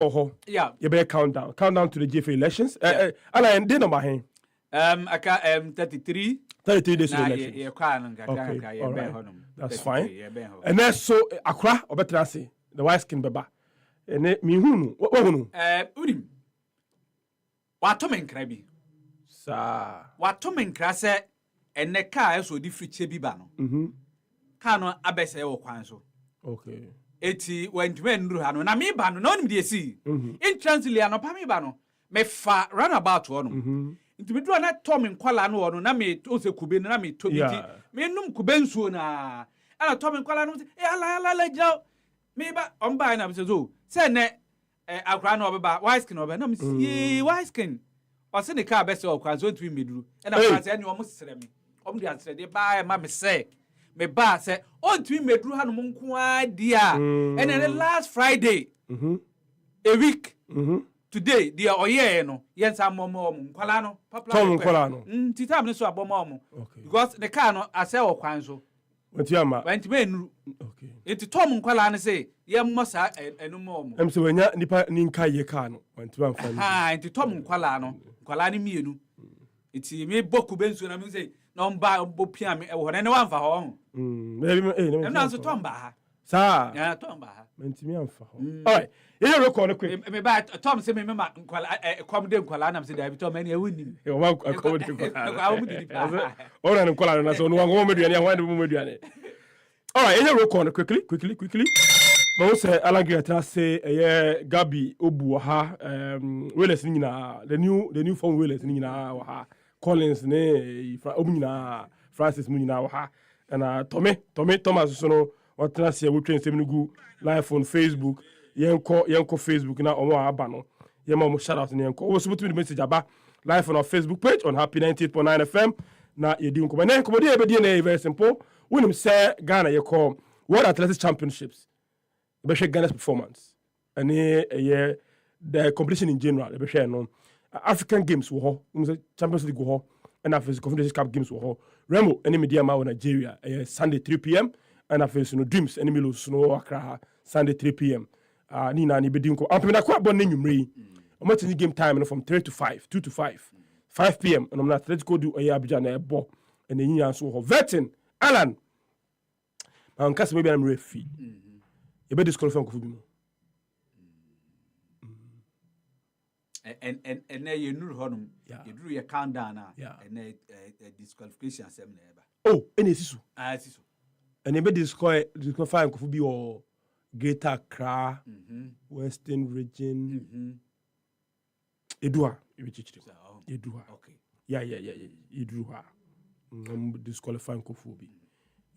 Yeah. You better countdown to the GFA elections. And then number here. I got 33. 33 days to the elections. Okay, all right. That's fine. And then so Accra or better say the white skin beba. And me who what who? Udim. Watomen krabi. Sa. Watomen krase and ne car so di free chebi bano. Kano abese wo kwan so. Okay. Eti wentwen nru ha no na me ba no na onim de esi. Intransily anopa me ba no me fa runabout ho no. Nti me do na tom nkwala no no na me o se kube na me to biti. Me num kube nsuo na. Ana tom nkwala no ala jao. Me ba omba na be so. Se ne akra na obeba white skin obeba na me see white skin. O se ne ka be se o kwan so ntwi meduru. E na kwa se ne o mo sere me. O mo de asere de ba ma me se. Me ba say on twi medru hanom nko adia and then last Friday a week today the oye no yensa momo nkwala no Tom nkwala no titam ne so abomo because the car no ase wo kwan so wenti menru okay enti Tom nkwala ne say yemmo sa enu mo em se wanya nipa ni nka ye car no wenti amfa enti Tom nkwala no nkwala ne mienu enti me boku bensu na me say no mba bopia me wo ne wan fa ho na so Tom ba ha sa ya Tom ba ha menti me amfa ho all right you record quick me ba Tom say me ma nkwala komde nkwala na me say da bi Tom ene ewunim e wa komde nkwala ora ne nkwala na so no wan go meduane ya wan mo meduane all right you record quickly but we say alangria tra say Gabi obu ha Wales ni nyina the new form Wales ni nyina wa ha Collins ne Francis Munina wa ha na Thomas so no what trans here we train sem nugu live on Facebook yenko Facebook na omo aba no yema mo shout out ne yenko we submit the message aba live on our Facebook page on Happy 98.9 FM na yedi nko na nko dey be dey very simple when him say Ghana ye call World Athletics Championships be share Ghana's performance and the competition in general be share no African Games wo ho Champions League wo ho and African Confederations Cup Games wo ho Remo any media ma Nigeria Sunday 3 p.m. and African Dreams any Milos no Accra Sunday 3 p.m. Ni na ni bedi nko ampena kwa bon nwumre o match game time from 3 to 5 2 to 5 p.m. and I'm not Atletico do Abidjan na ebo and enyi so ho vetting Alan an kase maybe am refi e be disqualify ko fubi mo and you nuru honum you drew your countdown and disqualification asem na eba oh ene sisu sisu and e be disqualify ko fubi o Greater Accra Western region edua e be chichiri edua okay yeah edua disqualify ko fubi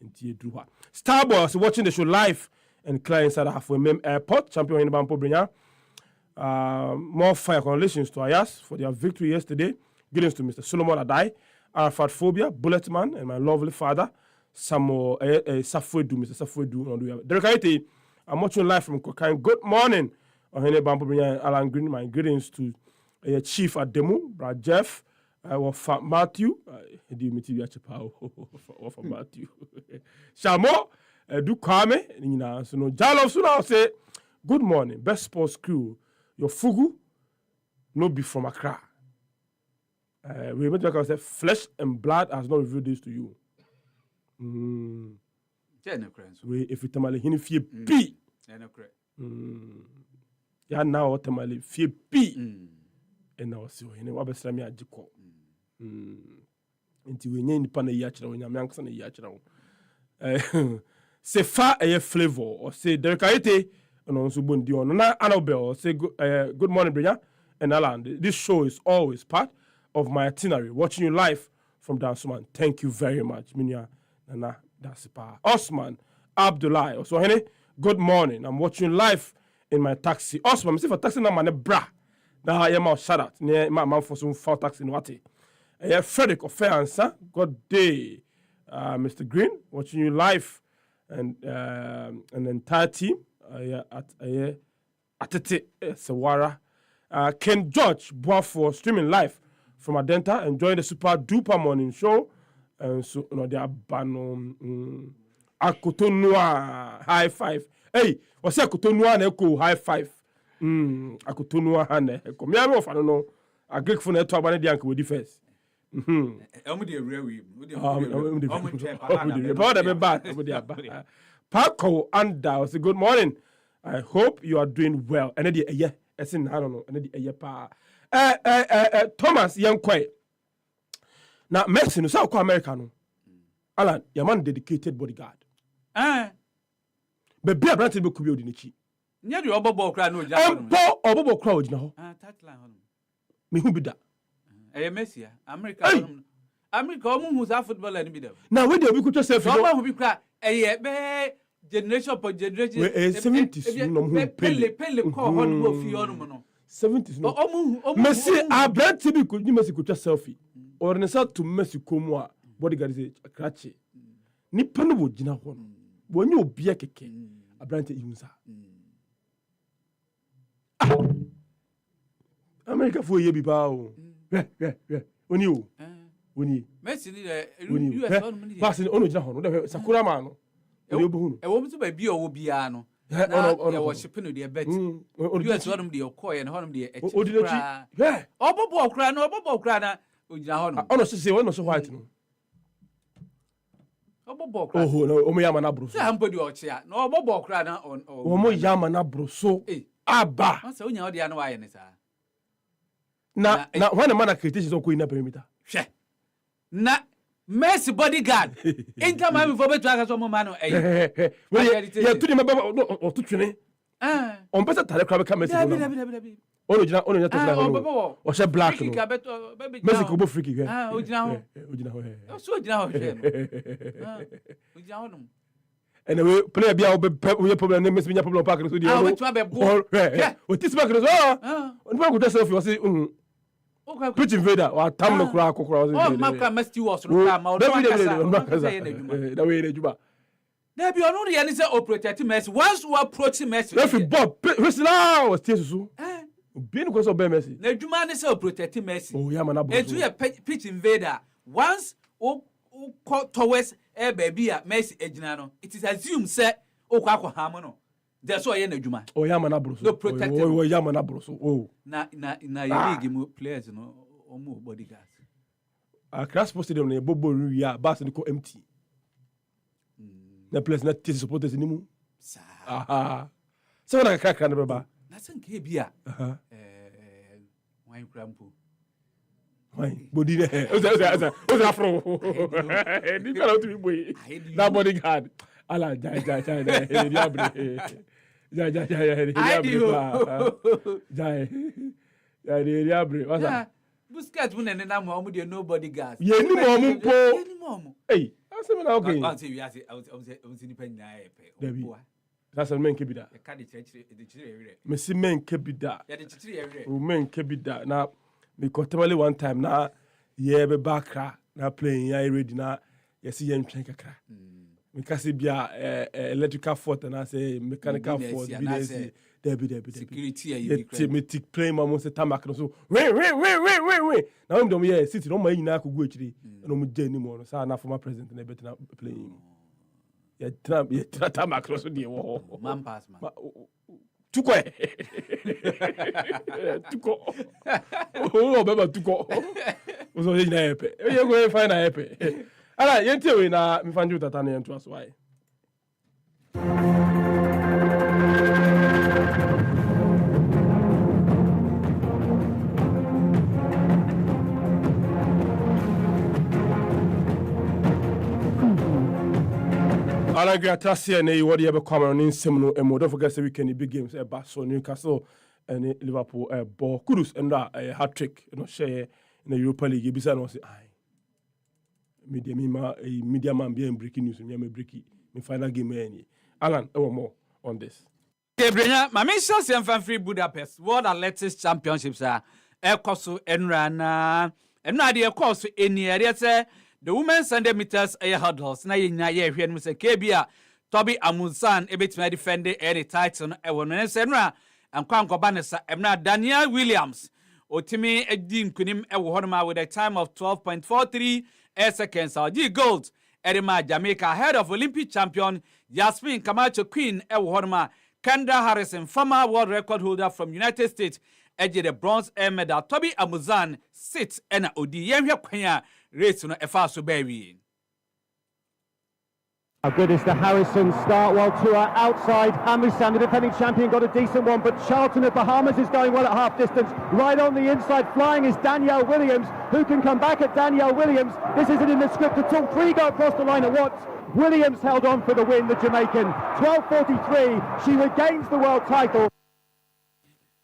enti edua Starboys watching the show live and clear inside halfway mem airport champion Ohene-Bampoe Brenya. More fire congratulations to Ayas for their victory yesterday. Greetings to Mr. Solomon Adai, Arafat Phobia, Bulletman, and my lovely father, Samuel Safwedu, Mr. Safwedu. Derek Aite, I'm watching live from Kokain. Good morning, Ohene-Bampoe Brenya and Alan Green. My greetings to Chief Ademu, Brad Jeff, Matthew, Matthew, Shamo, Du Kwame, so no Jalo, so now say, good morning, best sports crew. Your fugu no be from Accra. We made like I said, flesh and blood has not revealed this to you. We if you tamale hini fie pi. Ya now tamale fie pi. And now see hini wa besra mi agiko. Nti we nye nipa na yachira we nyame ankasa na yachira. Se fa a flavor or say Derek Aite no so bondi on na Annabelle say good morning Brenya and Alan. This show is always part of my itinerary. Watching you live from Dansuman. Thank you very much. Minya Nana Dasipa. Osman Abdullah. Also Hene, good morning. I'm watching you live in my taxi. Osman, see for taxi na mane bra. Na I am out shout out. Near my man for some foul taxi in Wati. Frederick of fair answer. Good day. Mr. Green, watching you live and an entire team. Atete Sawara. Ken George Boafo streaming live from Adenta, enjoying the super duper morning show. And so they are Akotonua high five. Hey, what's Akotonua and Echo high five? akutunu hane ko me am ofa no a Greek for na to abane dia nka we defense omu de rewi Paco Anda say good morning. I hope you are doing well. And the yeah, I don't know. And the yeah pa. Thomas Yankwe. Now Messi no South America no. Alan, your man dedicated bodyguard. But be a brand be kubi odinichi. Nya the obobo kra no ja. Empo obobo kra odina ho. Touchline ho. Me hu bi da. Messi America. America omu hu footballer ni bi da. Now we dey obi kuto selfie. No hu bi kra be generation per generation 70s no mu pele call ho no fi ho no no 70s no Messi abrant bi ko ni Messi ko twa selfie or ne sa to Messi ko mu a bodyguard say krache ni pano wo gina ho no wo nya obi akeke abrant yunsa America fo ye bi ba o oni o oni Messi ni US on ni pass ni ono gina ho no de Sakura man no wo mtu ba bi o bia no na ya worship no de bet US wonum de okoye na honum de ekira obobo okra na ogina ho no ono se ono so white no obobo okra no omo yama na bro so sa mbodi ochia na obobo okra na omo yama na bro so aba na se onya ode anu wa ye ne sa na when man create so ko ina perimeter hwe na Messi bodyguard. Inter Miami for betu aka so mo ma no ya tu ni ma o tu twene on pesa tale kra be ka Messi no ono nya to la ho o she black no Messi ko bo free kick ogina ho so ogina ho hwe ogina ho no anyway player bia o be problem na Messi nya problem park so dia o betu abe bo o tisi back no on pa ko tell selfie o say pitch invader wa tam no kura kokora o maka Messi was no ka ma o do kasa da we re juba there be onu ye ni say o protect Messi once you approach Messi if bob Messi was tie susu obi ni ko so be Messi na djuma ni say o protect Messi oh ya mana bro etu ye pitch invader once o towards baby a Messi ejina no it is assumed say o kwa ham no that's why na djuma oh ya mana bro so no protect oh ya mana bro so oh na league mu players no omo bodyguard class post stadium na bobo ria bas ni ko empty na place na tisi supporters ni mu so na kaka na baba na sanke bia wine crampo wine body ne o afro ni kala to be boy na bodyguard ala ja diabre ja diabre wasa Busquets won and na mo de nobody gas ye ni mo po eh asem na okay I say we say I was ni pen na David that's men ke bida e ka de chire ewre me si men ke bida ya de chire ewre o men ke bida na me kotabale one time na ye be bakra na playing ya ready na ye si ye ntwen kakra me kasi bia electrical fault na say mechanical fault bi Debbie security you me tick play mama say tamak no so we na we dem here city no ma nyina akogu akiri no mu je ni mo no sa na former president na betina playing ya tamak no so de wo man pass man tuko oh baba tuko so ye na epe ye go find na epe ala yentie we na mi fanju tata na yentu aso ai Alan Gracia na what you be come in sim no emo don't forget say weekend big games so Newcastle and Liverpool ball Kudus and hat trick you know share in the Europa League bisa no say ai media man be breaking news me breaky me final game any Alan more on this Brenya my mission say fan free Budapest World Athletics Championships ekoso enrana de ekoso eni area say the women's 100 meters air hurdles na yenya ye hwe no say kebia Toby Amunsan ebetima defend any title e wono ne say no ankwankoba ne sa emna Daniel Williams otimi edi nkunim e wo honoma with a time of 12.43 seconds or gold Edema Jamaica ahead of Olympic champion Yasmin Camacho Queen e wo honoma Kendra Harrison, former world record holder from United States, edged the bronze medal. Toby Amuzan sits and Odi Yemia Kwenya race no Efaso Baby. How good is the Harrison start while to our outside? Amusan, the defending champion, got a decent one, but Charlton of Bahamas is going well at half distance. Right on the inside, flying is Danielle Williams. Who can come back at Danielle Williams? This isn't in the script at all. 3 go across the line at once. Williams held on for the win, the Jamaican. 12:43, she regains the world title.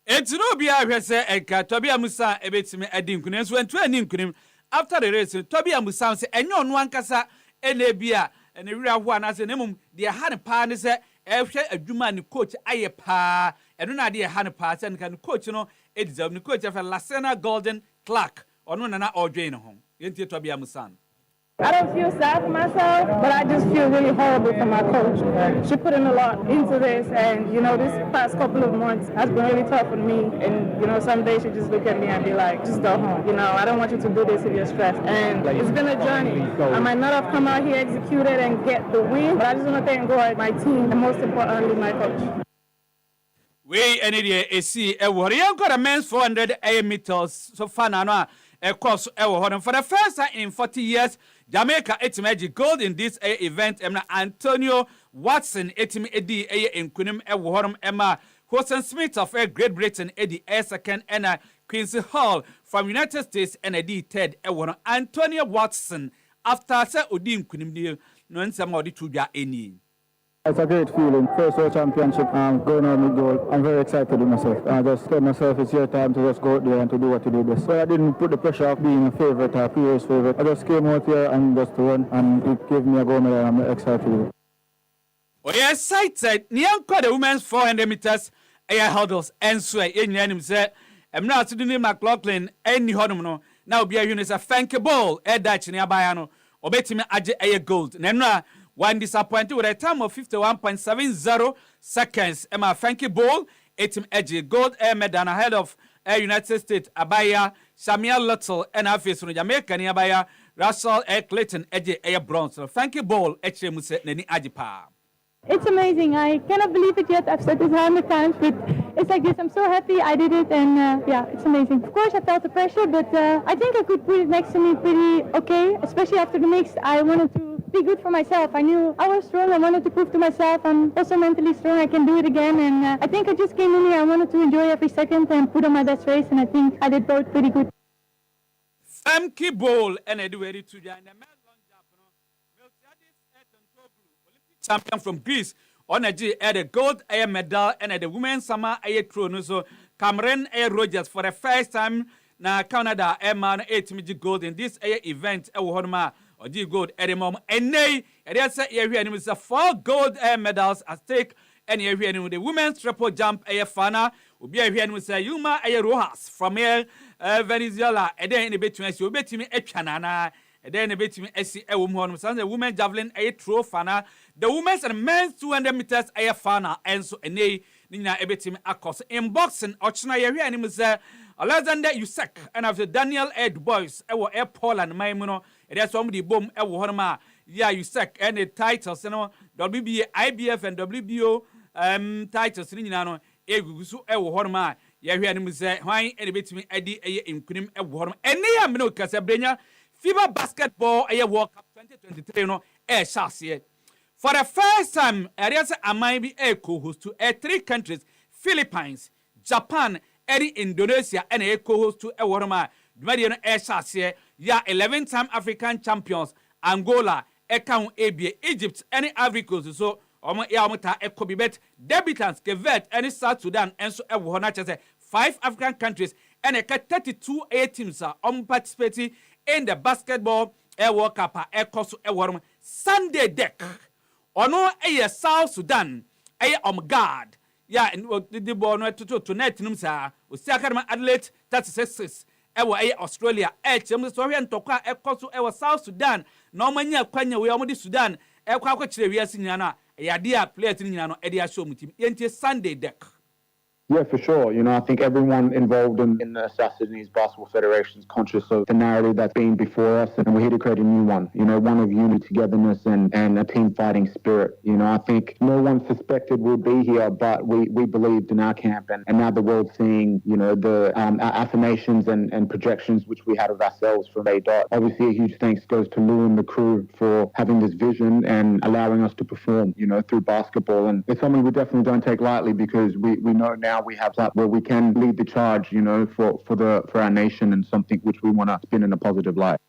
It's no be a say Toby Amusan ebetimi edi nkunim so entu ani nkunim after the race Toby Amusan say enyo no ankasa enebia ene wira ho anase nemum de ha ne pa ne se ehwe adwuma ne coach aye pa eno na de ha ne pa se ne coach no deserve ne coach fa Lasena Golden Clark ono na odwen ne ho yenti Toby Amusan. I don't feel sad for myself, but I just feel really horrible for my coach. She put in a lot into this, and this past couple of months has been really tough on me. And some days she just look at me and be like, just go home. I don't want you to do this if you're stressed. And it's been a journey. I might not have come out here, executed, and get the win, but I just want to thank God, my team, and most importantly, my coach. We any AC Warrior got a men's 400 meters so far now. Across for the first time in 40 years, Jamaica etimaji gold in this event. Antonio Watson etimedi in Kunim Emma Hosen Smith of Great Britain Eddie second and Quincy Hall from United States and Eddie third Antonio Watson after Odin Kunim no somebody to be any. It's a great feeling. First World Championship, going on with gold. I'm very excited with myself. I just tell myself it's your time to just go out there and to do what you do best. So I didn't put the pressure of being a favorite or previous favorite. I just came out here and just to run, and it gave me a gold medal. I'm excited with it. Oh, yes, excited. Nyanko the women's 400 meters air hurdles and sway in Yanim said, I'm not to do McLaughlin any hodom. Now be a unit a fanky ball, air Dutch near Bayano, or bet me air gold. Nenra. One disappointed with a time of 51.70 seconds. Emma Frankie Ball, 18 edge gold medal ahead of United States Abaya, Samuel Luttle, and our face from Jamaica nearby Russell Clayton edge air bronze. Frankie Ball, HMC Neni Ajipa. It's amazing. I cannot believe it yet. I've said this 100 times, but it's like this. I'm so happy I did it, and yeah, it's amazing. Of course, I felt the pressure, but I think I could put it next to me pretty okay, especially after the mix. I wanted to be good for myself. I knew I was strong. I wanted to prove to myself I'm also mentally strong. I can do it again, and I think I just came in here. I wanted to enjoy every second and put on my best race, and I think I did both pretty good. Frankie Ball and Edward to join the champion from Greece on a G at a gold air medal and at the women's summer air throne. So Cameron Air Rogers for the first time now Canada air man 8 gold in this air event. Or G gold at the moment. And nay, there's a 4 gold air medals at stake. And here with the women's triple jump air fana will be here with Yuma Air Rojas from here Venezuela. And then in the between you bet me a chanana. And then a bit me a woman, the women javelin air throw fana. The women's and men's 200 meters air fana. And so a nay, Nina a bit me across in boxing. Ochna here and was Alexander Usyk and after Daniel Ed Boys, air Paul and Maimuno. And there's somebody boom, Horma. Yeah, Usyk and the titles, WBA, IBF, and WBO titles, Ninano, Egusu, Horma. Yeah, we had him say, why any bit me Eddie in Kunim, Horma. And near Mino Casabrenya, FIBA Basketball, World Cup 2023, air chassis. For the first time, Ariasa Amaibi air co-host to 3 countries, Philippines, Japan, Indonesia, and air co-host to Horma. Median air chassis, yeah, 11-time African champions, Angola, Ekau ABA, Egypt, any Ivory Coast, so Yamata Ekobibet, debutants, Kevet, any South Sudan, and so 5 African countries, and 32 A teams are participating in the basketball World Cup, Sunday deck. Ono South Sudan, guard. Yeah, and the ball to net Numsa, with Sakarma Adelaide, 36. Australia, and Toka, South Sudan, no mania Quanya, we are Sudan, Equachi, we are Sinana, a dear players in Yano, Edia show with him, Sunday deck. Yeah, for sure. You know, I think everyone involved in the South Sudanese Basketball Federation is conscious of the narrative that's been before us, and we're here to create a new one. You know, one of unity, togetherness, and a team fighting spirit. You know, I think no one suspected we'd be here, but we believed in our camp, and now the world's seeing, you know, the affirmations and projections which we had of ourselves from A. Obviously, a huge thanks goes to Lou and the crew for having this vision and allowing us to perform, you know, through basketball. And it's something we definitely don't take lightly, because we know now we have that where we can lead the charge, you know, for our nation, and something which we want to spin in a positive light.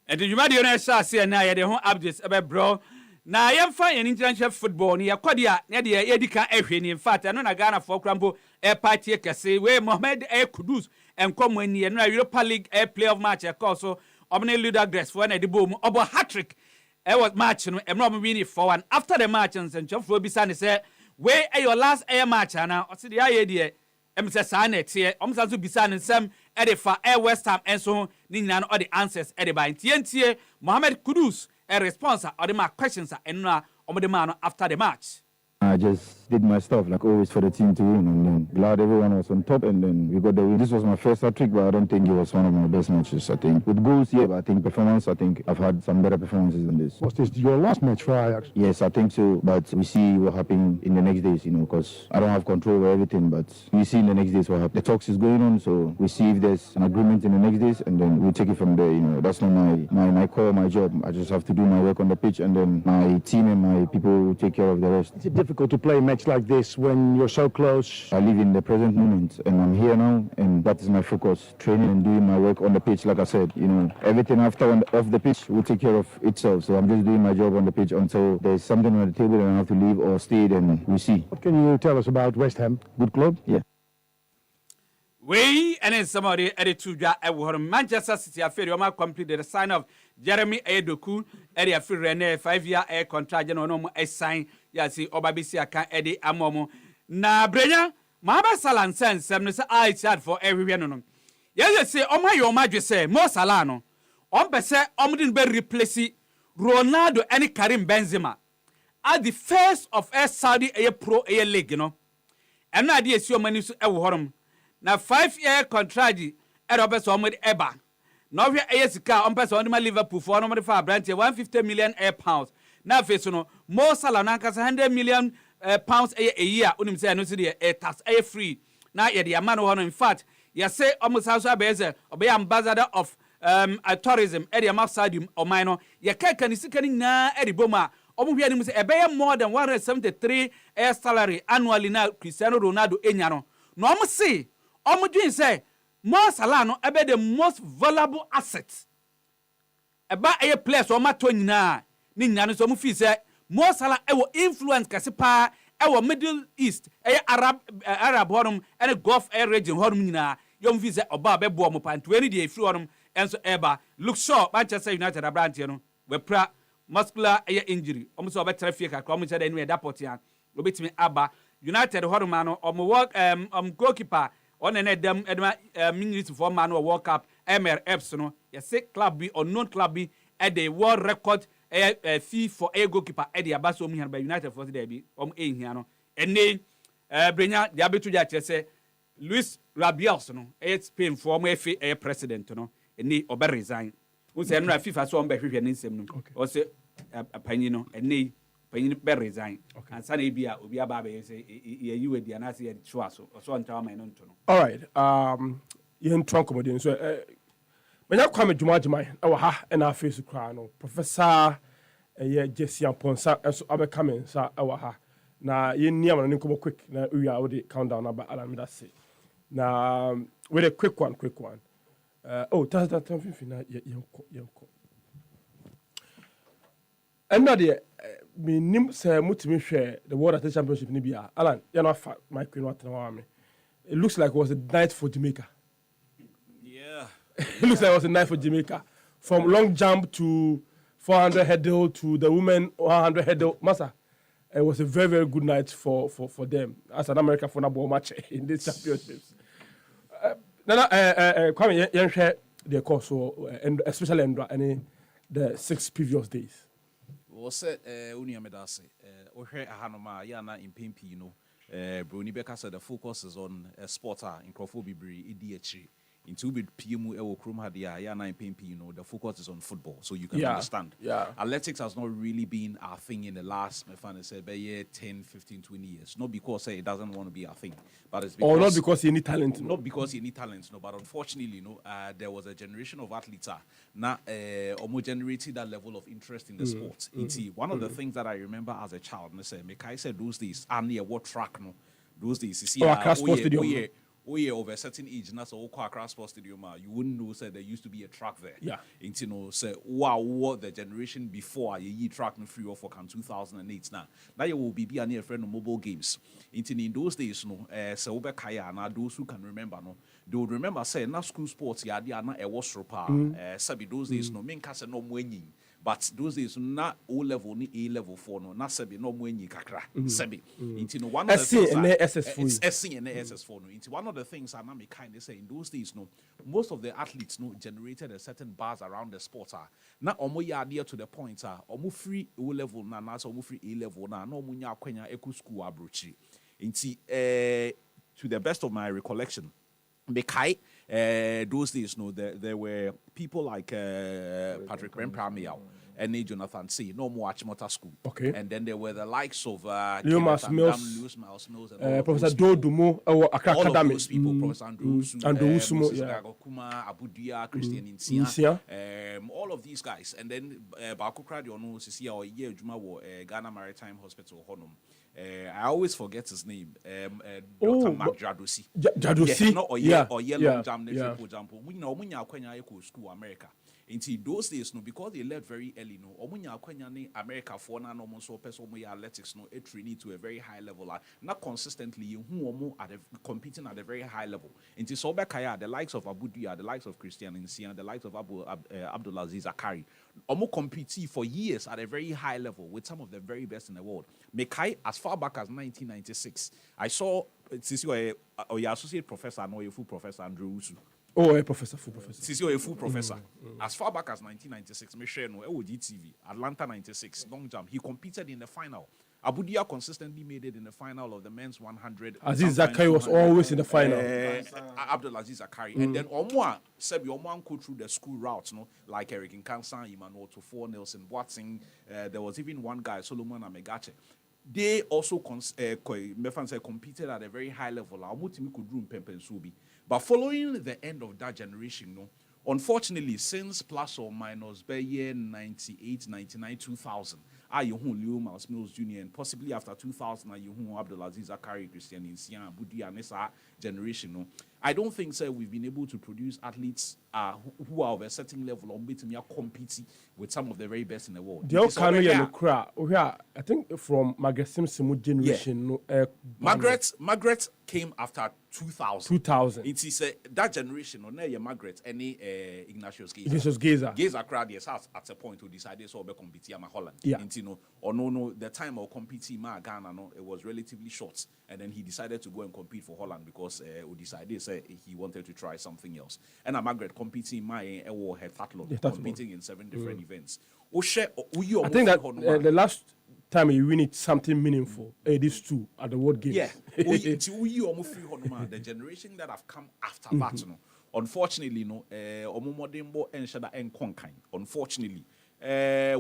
And the Jumadio Nasa say na ya de ho updates about bro. Na yemfa yen international football ni yakodia na de edika ehwe ni in fact no na Ghana for krambo party kese we Mohamed Kudus enkom ani no Europa League playoff match e call so omne leader grace for na de bom obo hat-trick was match no emro mo win 4-1 after the match and Chofro bisa ne say we your last air match na o se de aye de em say sa na tie om sa so bisa ne nsem e de fa West Ham enso ni nyina no all the answers e de ba tie Mohamed Kudus a response or the questions and after the match. I just did my stuff, like always, for the team to win, and then glad everyone was on top, and then we got the win. This was my first hat-trick, but I don't think it was one of my best matches. I think with goals, yeah, but I think performance, I think I've had some better performances than this. Was this your last match for Ajax? Yes, I think so, but we see what happened in the next days, you know, because I don't have control over everything, but we see in the next days what happened. The talks is going on, so we see if there's an agreement in the next days, and then we take it from there, you know. That's not my core, my job. I just have to do my work on the pitch, and then my team and my people will take care of the rest. Is it difficult to play a match like this when you're so close? I live in the present moment, and I'm here now, and that is my focus, training and doing my work on the pitch. Like I said, you know, everything after off the pitch will take care of itself. So I'm just doing my job on the pitch until there's something on the table and I have to leave or stay, then we see. What can you tell us about West Ham? Good club? Yeah. We and then somebody added to Manchester City affair you completed the sign of Jeremy Edoku area free Rene 5-year contract no sign ya si obabisi aka Eddie Amomo na Brenya Mahaba Salah sense say I chat for everywhere no yes say your madwe say Mo Salah no be say didn't be replace Ronaldo and Karim Benzema at the first of Saudi pro league, you know, and na dey see money so horom na 5-year contract e robe so mo eba na hwe sika person on Liverpool for no mo fa branch 150 million pounds na face no Mo Salah na kasa 100 million pounds a year unim say no see the tax free na ye the man no in fact you say almost also abeze obe ambassador of tourism area map stadium o man no ye ka ni sika ni na eriboma hwe ni say ebeye more than 173 salary annually na Cristiano Ronaldo enya no say dream say Mo Salah no ebe the most valuable asset eba a place o mato nyina ni nyina no so mu fi say Mo Salah e wo influence kase pa e wo Middle East Arab horum and Gulf region horum nyina yom fi say oba be bo mo panto ani de free horum enso eba look sure Manchester United abrantie no we pra muscular injury so oba traffic akwa mo say da ni daport ya obetimi aba United horum no work goalkeeper on an edem minutes for man or World Cup MRFs no you say club B or non club B at the world record fee for a goalkeeper at the abaso mi by United for the be here no and then Brenya the abetu ja say Luis Rabios no Spain for mo FA president no and they obe resign who say no FIFA so on be hwehwe nsem no o say apanyi no and they panyi be resign and sana bia obi aba be say you we dia na say choa so on tawa no nto no. All right, yen trunk comedy so menya kwame dwumagyeman e ha e na face kra no Professor Jesse Amponsa so abekame sa e ha na yen niam no nkomo quick na we are the countdown number alam that say na with a quick one that's that time na yenko and the me nim say mutimi hwe the World Athletics Championship ni bia Alan you know my queen what me it looks like it was a night for Jamaica. Yeah. It looks like it was a night for Jamaica. From long jump to 400 hurdle to the women 100 hurdle. Massa, it was a very, very good night for them as an American football match in these championships. Kwame, you share the course, and especially in the 6 previous days. Was it Uniamedase? Ohe Ahanoma, Yana in Pimpi, you know. Bruni Becker said the focus is on sport in Crawford-Bibri, EDH. Into PMU Ewo Krum had yeah 9 you know, the focus is on football, so you can understand. Yeah. Athletics has not really been our thing in the last, my friend said, 10, 15, 20 years. Not because it doesn't want to be our thing, but it's because. Or not because you need talent. Not because you need talent, no, but unfortunately, there was a generation of athletes now generated that level of interest in the sport. One of the things that I remember as a child, and I said, Mekai said those days, and what track, no, those days, you see, over a certain age, and that's all across sports stadium. You wouldn't know, said there used to be a track there. Yeah. You know, say wow, what the generation before you track no free or for 2008 now. Now you will be a near friend of mobile games. In those days, so over Kaya and those who can remember, no, they would remember say na school sports ya dia na e was ropa. Sabi those days no men kase no mwenyi. But those days, not O level, ni A level for no, not Sebi, no mwenyi kakra. Sebi. Into one of the things it's SC and SS4. No. Into one of the things I may kind of say in those days, no, most of the athletes no generated a certain buzz around the sport. Now, omo ya dear to the point, omo free O level na so omo free A level na no munya kwenya eku school abrochi. Into to the best of my recollection. Mekai, those days, no, there were people like Patrick Brenya and Jonathan C. No more Achimota School. Okay. And then there were the likes of Lewis Miles Mills, and Professor Dodumo, Accra all of Academy. those people, Professor Andrew Kuma, Abudia, Christian Insia, all of these guys. And then Bakukra, you know, Sisia or Ye Juma, Ghana Maritime Hospital, Honum. I always forget his name. Dr. Mark Jadosi. Jadosi? Yes, or Yellow Jam, example. We know when you are school America. In those days, no, because they left very early, no, or when you are America for na no so person athletics, no, it trained to a very high level, not consistently, who are competing at a very high level. In Sobekaya, the likes of Abudia, the likes of Christian Insia, the likes of Abdulaziz Zakari, Omo compete for years at a very high level with some of the very best in the world. Mekai, as far back as 1996, I saw, since you are your associate professor, no, your full professor, Andrew Usu. Oh, a professor, full professor. Since you're a full professor, as far back as 1996, Michelle no, GTV, Atlanta 96, long jump, he competed in the final. Abudia consistently made it in the final of the men's 100. Aziz Zakari was always in the final. Abdulaziz Zakari. And then Omwa, Sebi Omwa go through the school routes, no, like Eric Nkansa, Emmanuel Tufo, Nelson Watson. There was even one guy, Solomon Amegache. They also competed at a very high level. But following the end of that generation, no, unfortunately, since plus or minus by year 98, 99, 2000, Leo Miles Mills Jr. and possibly after 2000, Abdulaziz Zakari, Christian Insia, Budi Anessa generation, no, I don't think we've been able to produce athletes who are of a certain level or competing with some of the very best in the world. I think from Margaret Simpson generation. Margaret came after 2000. 2000. It is that generation, or Margaret, any Ignatius Geza. Ignatius Geza. Geza crowd, yes, at a point who decided to compete in Holland. Yeah. The time of competing in Ghana, no, it was relatively short. And then he decided to go and compete for Holland because he decided he wanted to try something else. And Margaret competing in my heptathlon, competing in 7 different events. I think that the last time you win it something meaningful, these two at the World Games. Yeah. The generation that have come after that, unfortunately, unfortunately,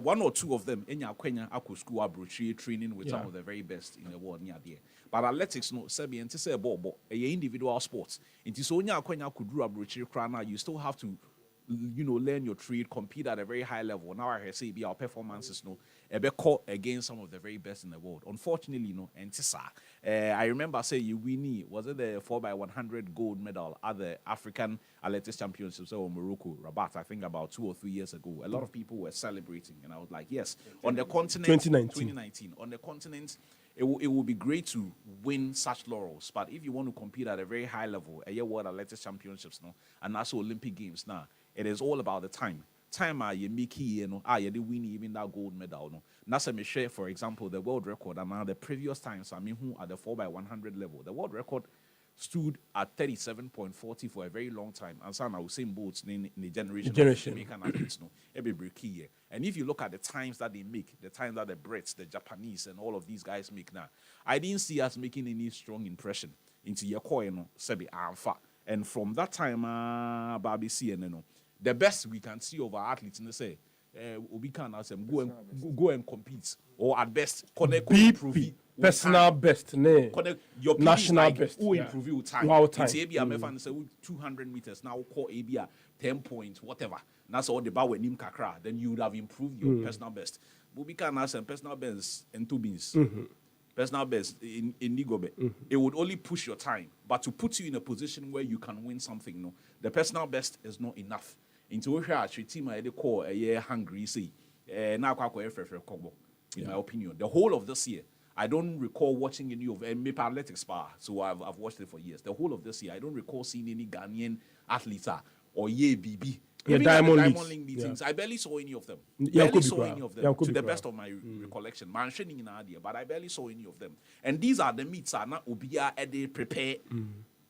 one or two of them in Kenya school abroad training with some of the very best in the world near there. But athletics, no, Sebi and say individual sports. It is only Kenya could do abroad. You still have to, learn your trade, compete at a very high level. Now I say our performances, against some of the very best in the world. Unfortunately, I remember you win. Was it the 4x100 gold medal at the African Athletics Championships in Morocco, Rabat? I think about 2 or 3 years ago. A lot of people were celebrating, and I was like, yes, on the continent, 2019, on the continent. It will be great to win such laurels, but if you want to compete at a very high level, a World Athletics Championships, and also Olympic Games, it is all about the time. You make you win even that gold medal. Nasa Michelle, for example, the world record, and now the previous times, who at the 4x100 level, the world record stood at 37.40 for a very long time. And some are same boats in the generation. Jamaican athletes, no, every break here. And if you look at the times that they make, the times that the Brits, the Japanese, and all of these guys make now, I didn't see us making any strong impression into your coin, Sebi Alpha. And from that time, Babi CNN, the best we can see of our athletes, and they say, we can ask them go and compete, or at best connect BP personal best, your national like, best. Who improve your time? It's ABA, say 200 meters now. Call ABA 10 points, whatever. That's all the bar with Nim Kakra. Then you would have improved your personal best. But we can ask them personal best and two beans. Personal best in Nigobe. It would only push your time, but to put you in a position where you can win something, no, the personal best is not enough. Into which actually team I call a year hungry say now in my opinion. The whole of this year, I don't recall watching any of MAP Athletics Spa, so I've watched it for years. The whole of this year, I don't recall seeing any Ghanaian athletes or BB. The Diamond League meetings, I barely saw any of them. Barely saw any of them, to the best of my recollection. Man, in idea, but I barely saw any of them. And these are the meets are not Ubia Ede prepare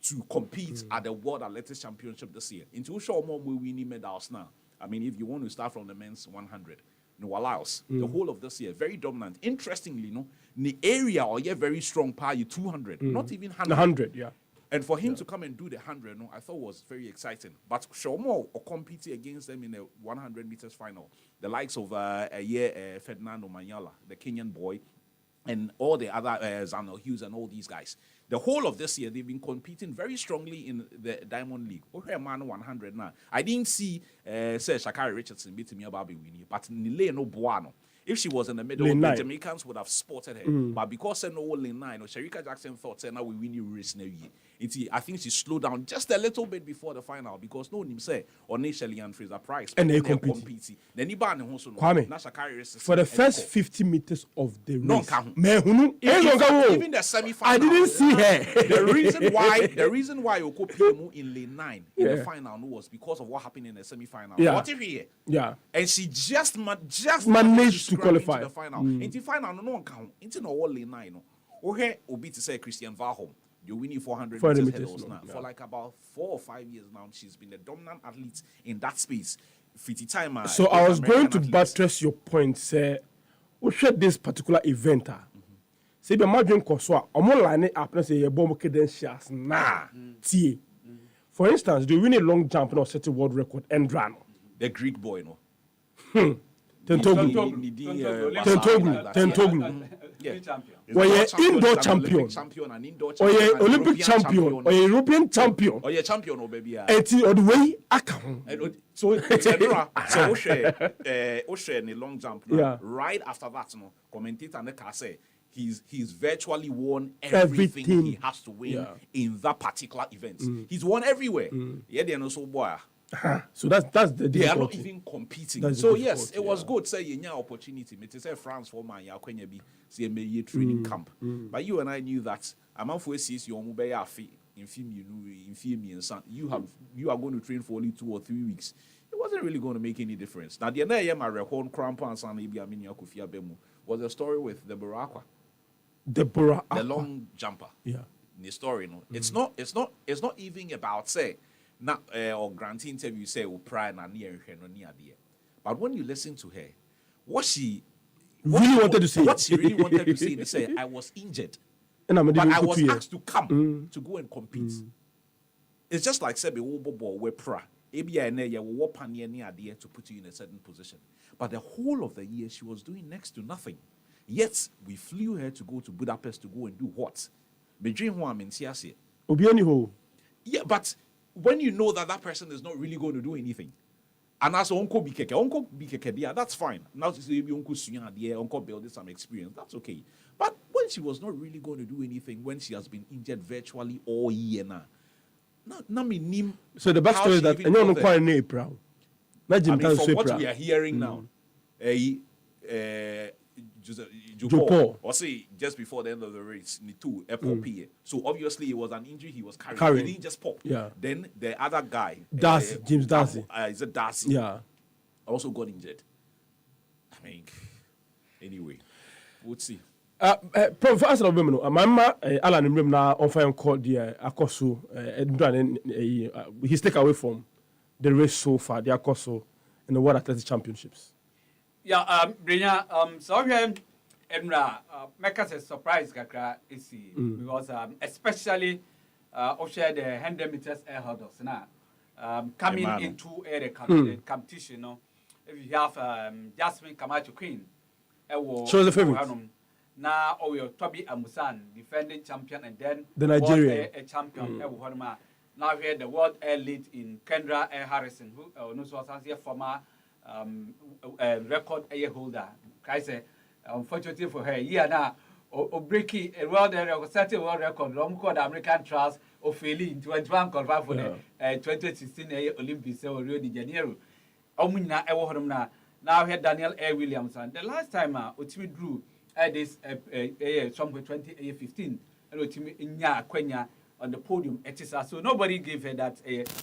to compete at the World Athletics Championship this year. Into show more we winning medals now. I mean, if you want to start from the men's 100, no allows the whole of this year very dominant. Interestingly, no, the area or very strong power 200, not even 100. Yeah. And for him to come and do the 100, no, I thought was very exciting. But Shomo or competing against them in the 100 meters final, the likes of Ferdinando Manyala, the Kenyan boy, and all the other Zano Hughes and all these guys. The whole of this year, they've been competing very strongly in the Diamond League. Okay, man, 100 now. I didn't see Shakari Richardson beating me about winning, but Nile no Buano. If she was in the middle, the Jamaicans would have spotted her. But because no lane 9, or Sherika Jackson thought, now we win you race now. I think she slowed down just a little bit before the final because no one say or Shelly and Fraser Price and they compete. Then Kwame, for the first 50 meters of the race, even the semi-final, I didn't see her. The reason why Oko PMU in lane 9 in the final was because of what happened in the semi-final. What if here? Yeah, and she just managed to qualify into the final. Into final, no one count. Into no all lane 9. Okay, Obi to say Christian Varholm. You're winning 400 meters hurdles now. For like about 4 or 5 years now, she's been a dominant athlete in that space. Time, so I was going to buttress your point, say, we share this particular event. Say, the margin Koswa, I'm more line up and say, you're bomb credentials. For instance, do you win a long jump and set a world record and run? The Greek boy, no? Tentoglu. Or you're indoor champion. Or you're Olympic champion. Or you're European champion. Or you're champion, oh baby. Or the way I come. So Oshe in the long jump. Right after that, no, commentator Neka say he's virtually won everything he has to win in that particular event. He's won everywhere. Yeah, they're not so boy. So that's the they are not even competing. So yes, it was good. Say you opportunity. Me to say France for man ya kwenye bi see me training camp. But you and I knew that among for sees your mobile afi in film and son. You are going to train for only 2 or 3 weeks. It wasn't really going to make any difference. Now the other year my record cramp and son ibi amini akufia bemu was a story with the Barakwa. The long jumper. Yeah. The story, no. It's not even about say not or granting interview say we pry na near her no near there. But when you listen to her, what she really wanted to say, they say I was injured, but I was asked to come to go and compete. It's just like say we pra. To put you in a certain position. But the whole of the year she was doing next to nothing. Yet we flew her to go to Budapest to go and do what? Yeah, but when you know that person is not really going to do anything, and as Uncle Bikeke, that's fine. Now maybe Uncle Suya there, Uncle building some experience, that's okay. But when she was not really going to do anything, when she has been injured virtually all year now, so the best story is that and you're not quite in April. From what we are hearing now, Jopo. Or say just before the end of the race, So obviously it was an injury he was carrying. He didn't just pop. Yeah. Then the other guy, James Darcy. Is it Darcy? Yeah. Also got injured. I mean, anyway, we'll see. Prof, as of women, Mama Alan Rim now on fire called the Akoso, he's taken away from the race so far, the Akoso in the World Athletics Championships. Yeah, Brenya, so here, Emra, make us a surprise, Kakra, because especially, share the 100 meters air hurdles now, coming into a competition, if you have Jasmine Camacho Queen, so the favorite. Now, Toby Amusan, defending champion, and then the Nigerian a champion. Now we had the world air lead in Kendra Air Harrison, who was a former record air holder. I say, unfortunately for her, now breaking a world record, setting world record, long called American trials of failing 21 confirmed for the 2016 Olympics or Rio de Janeiro. Now we had Daniel A. Williamson. The last time Otimi drew this somewhere 2015, and Otimi Inya Kwenya on the podium. So nobody gave her that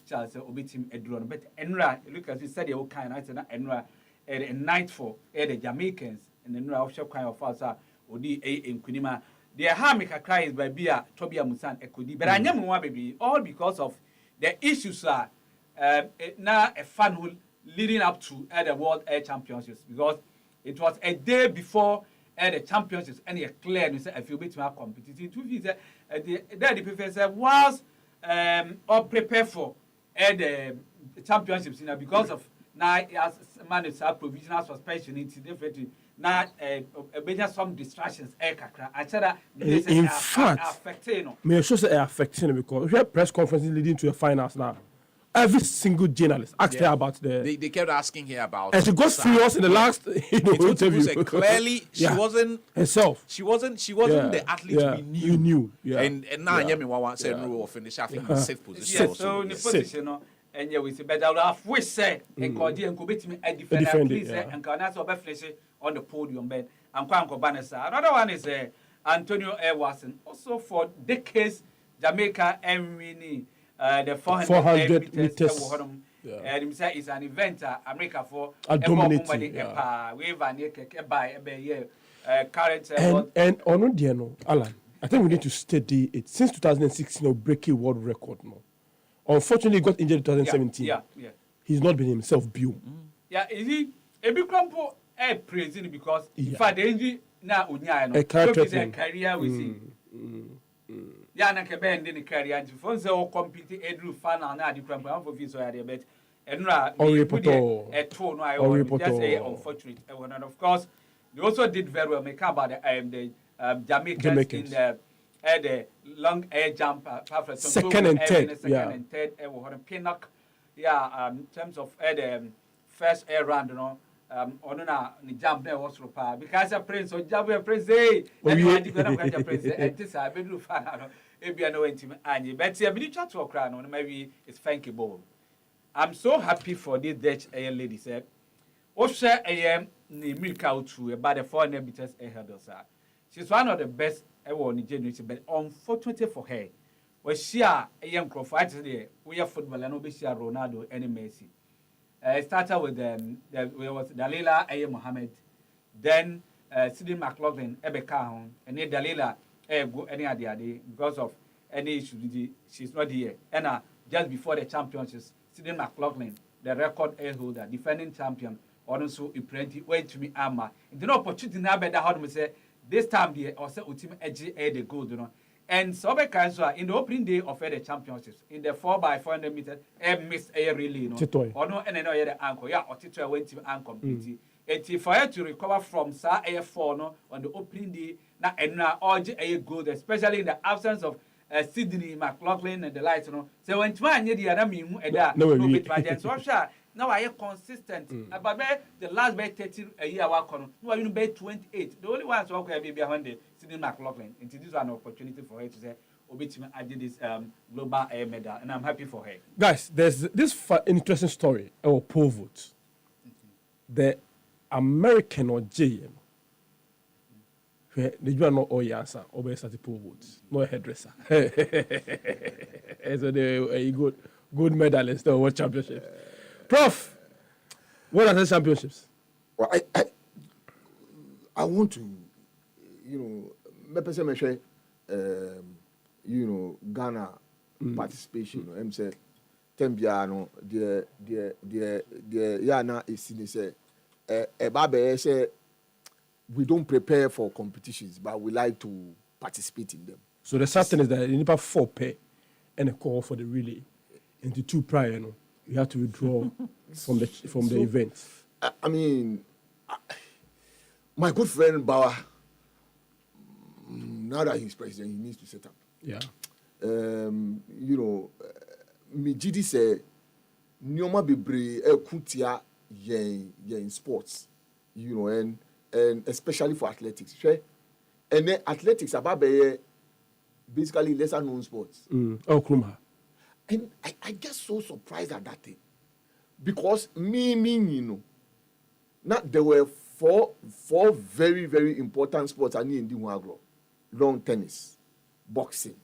chance to beat him a drone. But Enra, look as we said, the kind I said Enra a night for the Jamaicans and Enra offshore kind of us Odi in Kunima. The Hamika cries by Bia Tobia Musan Ekudi. But I never baby, all because of the issues are now a fun leading up to the World Air Championships, because it was a day before the championships and a clear and said a few bit more competitive. The professor was all prepared for the championships, because of now as managed provisional suspension into definitely now some distractions. I said that in fact affecting. May I show say affecting because we have press conferences leading to the finals now. Every single journalist asked her about They kept asking her about. And she got furious in the last interview. Clearly, she wasn't herself. She wasn't the athlete we knew. Yeah. And now Nyami Wawa said no will finish. I think in safe position. Yeah, so in the position, and yeah, we say better have we say and Cody and Kubit me a defender, please, and Kanas over flesh on the podium bed and Kwanko Banessa. Another one is Antonio Watson. Also for decades, Jamaica and Winnie. The 400 meters. It's an event America for dominating. Current and on Alan, I think we need to steady it. Since 2016, breaking world record now. Unfortunately, he got injured in 2017. Yeah. He's not been himself. Yeah, is he a big crumple praising because in fact the injury now a career we see. Yeah, na ke bend in the career and for say o compete edru fan na adi krampo am for so area bet enra a tour no I just say unfortunate and of course they also did very well make about the Jamaicans in the long air jump second and third pinnock in terms of the first air round na ni jump there was ropa because a prince or jump prince prince bedru fan ebia no went anye but ya bi chat to cry no maybe it's thankable. I'm so happy for this Dutch lady said o share ni milka to about the 400 meters hurdles. She's one of the best ever in generation, but unfortunately for her when she crowd there we are football and obviously Ronaldo and Messi. It started with was Dalila Mohammed, then Sidney McLaughlin Ebeka and then Dalila go any other day because of any issue. She's not here. And just before the championships, Sidney McLaughlin, the record air holder, defending champion, also Iprenti went to me armor. The opportunity now better how to say this time the also ultimate edge air the gold, And so in the opening day of the championships, in the 4x400 meters, missed a relay, or no, and another the ankle, or Tito went to uncompletely. And for her to recover from Sa Air 4 on the opening day, now and now all a good, especially in the absence of Sidney McLaughlin and the lights, So when Twan the other mean, and so sure. Now I am consistent. But the last by 30 a year work on, no, you bet 28. The only ones who are behind the Sidney McLaughlin. And this is an opportunity for her to say, Obitime, I did this global air medal, and I'm happy for her. Guys, there's this interesting story about pole vote. The American or JM, where the not all answer, always at the pole votes, no hairdresser. So they good medalist, the world championships. Prof, what are the championships? Well, I want to, me person me share Ghana participation. I'm say tembiano the yana is say babe say we don't prepare for competitions, but we like to participate in them. So the certain is that you need 4 pay and a call for the relay, and the 2 prior, you have to withdraw from the event. I mean, my good friend Bauer, now that he's president, he needs to set up. Yeah. Me Gidi say, Nyoma Bebre Kutia in sports, and especially for athletics. And then athletics about basically lesser known sports. Oh, Kruma. And I get so surprised at that thing. Because me, now there were four very, very important sports I need in the long tennis, boxing,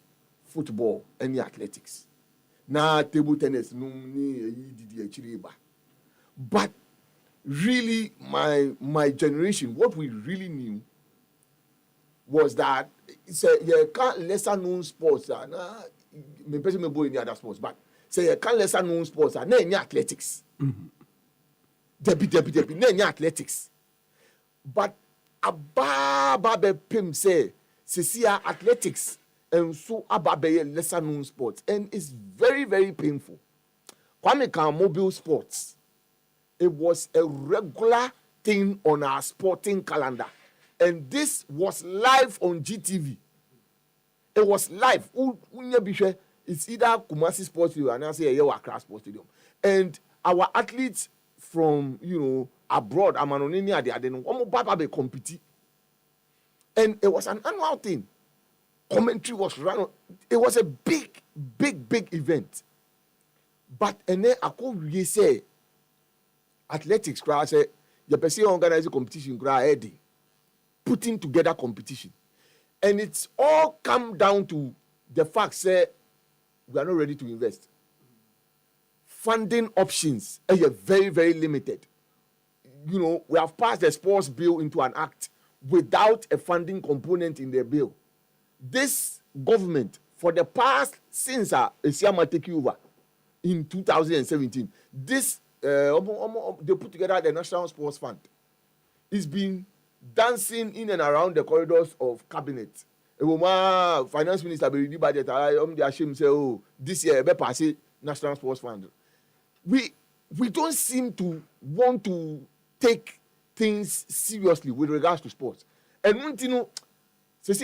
football, and athletics. Now table tennis, but really my generation, what we really knew was that it's a lesser known sports. Me person me boy in the other sports, but say lesser known sports are any athletics. Debbie, any athletics. But ababe pim say athletics and so ababe lesser known sports, and it's very, very painful. Kwame Kan mobile sports, it was a regular thing on our sporting calendar. And this was live on GTV. It was live. It's either Kumasi Sports Stadium and I say Accra Sports Stadium. And our athletes from abroad, Amanonini, they didn't compete. And it was an annual thing. Commentary was run. It was a big event. But and then I could say athletics crowd say the person organizing competition crowd putting together competition. And it's all come down to the fact that we are not ready to invest. Funding options are very, very limited. We have passed the sports bill into an act without a funding component in the bill. This government, for the past, since Esiama taking over in 2017, this they put together the National Sports Fund. It's been dancing in and around the corridors of cabinet. Finance minister be budget. They ashamed say, "Oh, this year be pass National Sports Fund." We don't seem to want to take things seriously with regards to sports. And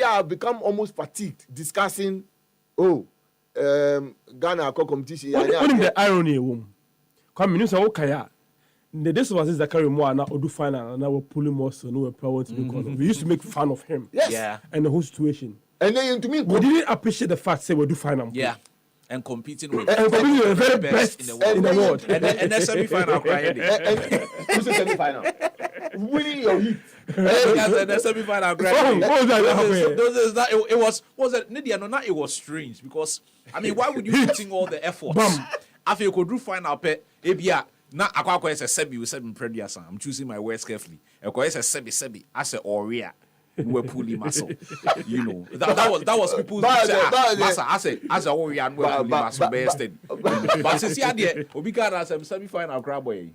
I have become almost fatigued discussing, Ghana competition. What is the irony, Come in, so okay. The days was Zachary Moa now do final and now we're pulling more so no power to be we used to make fun of him. Yes. Yeah. And the whole situation. And then to me, we didn't appreciate the fact say we do final. Yeah. And competing with the very best in the world. And the semi-final crying. Who's the semi-final? Winning your heat. The semi-final crying. It was strange because why would you put in all the efforts? After you could do final pay, now I say sebi we said in previous. I'm choosing my words carefully. I say sebi. I say oria. We're pulling muscle. That was people massa. I say as a oria and we're pulling muscle bested. But since here, we got as a semi-final grab way.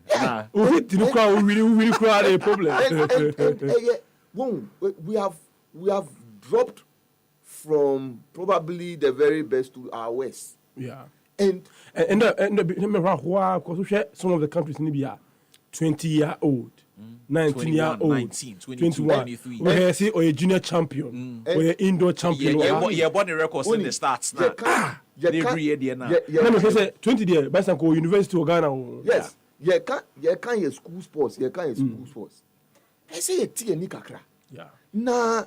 We didn't really crowd a problem. We have dropped from probably the very best to our worst. Yeah. And some of the countries in Libya 20-year-old, 19-year-old, 21. We see or a junior champion, or an indoor champion. Yeah, born the records in the stats now. They agree there now. Let me say 20 years, Basanko University of Ghana. Yes, you can't school sports. You can't school sports. I say a T and Nikakra. Yeah. Now,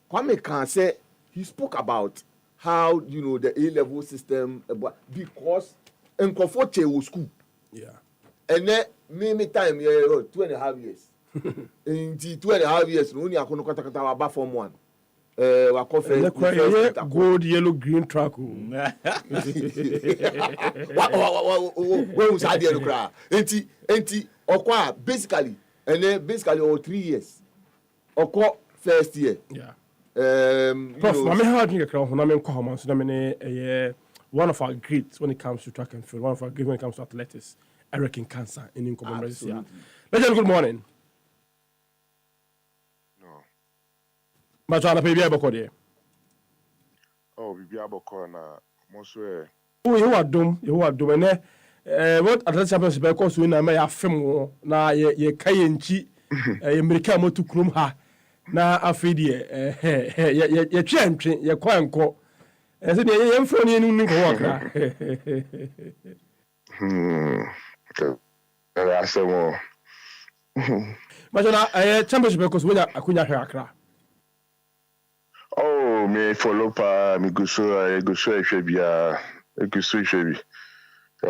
Kwame Kan say he spoke about how the A-level system because in Kofoche was school. Yeah. And then me time 2.5 years. In 2.5 years, only I couldn't contact our Form 1. Gold, yellow, green track. Where was I there to cry? Basically, and then basically all 3 years. First year. Yeah. Prof, I mean, how do you get one of our greats when it comes to track and field, one of our greats when it comes to athletics, Eric in cancer in Legend, good morning. No. But I pay Biaboko. Oh, Biaboko na Moswe. Oh, you are doom, and what athletics championship because we may have film na ye kayenchi, America motu krumha. Na afidi ye twentwe ye kwanko ese de ye mfo ni enu nko wakra asemo majona championship because we akunya hwe akra oh me follow pa mi guso ehwebia eguso ehwebi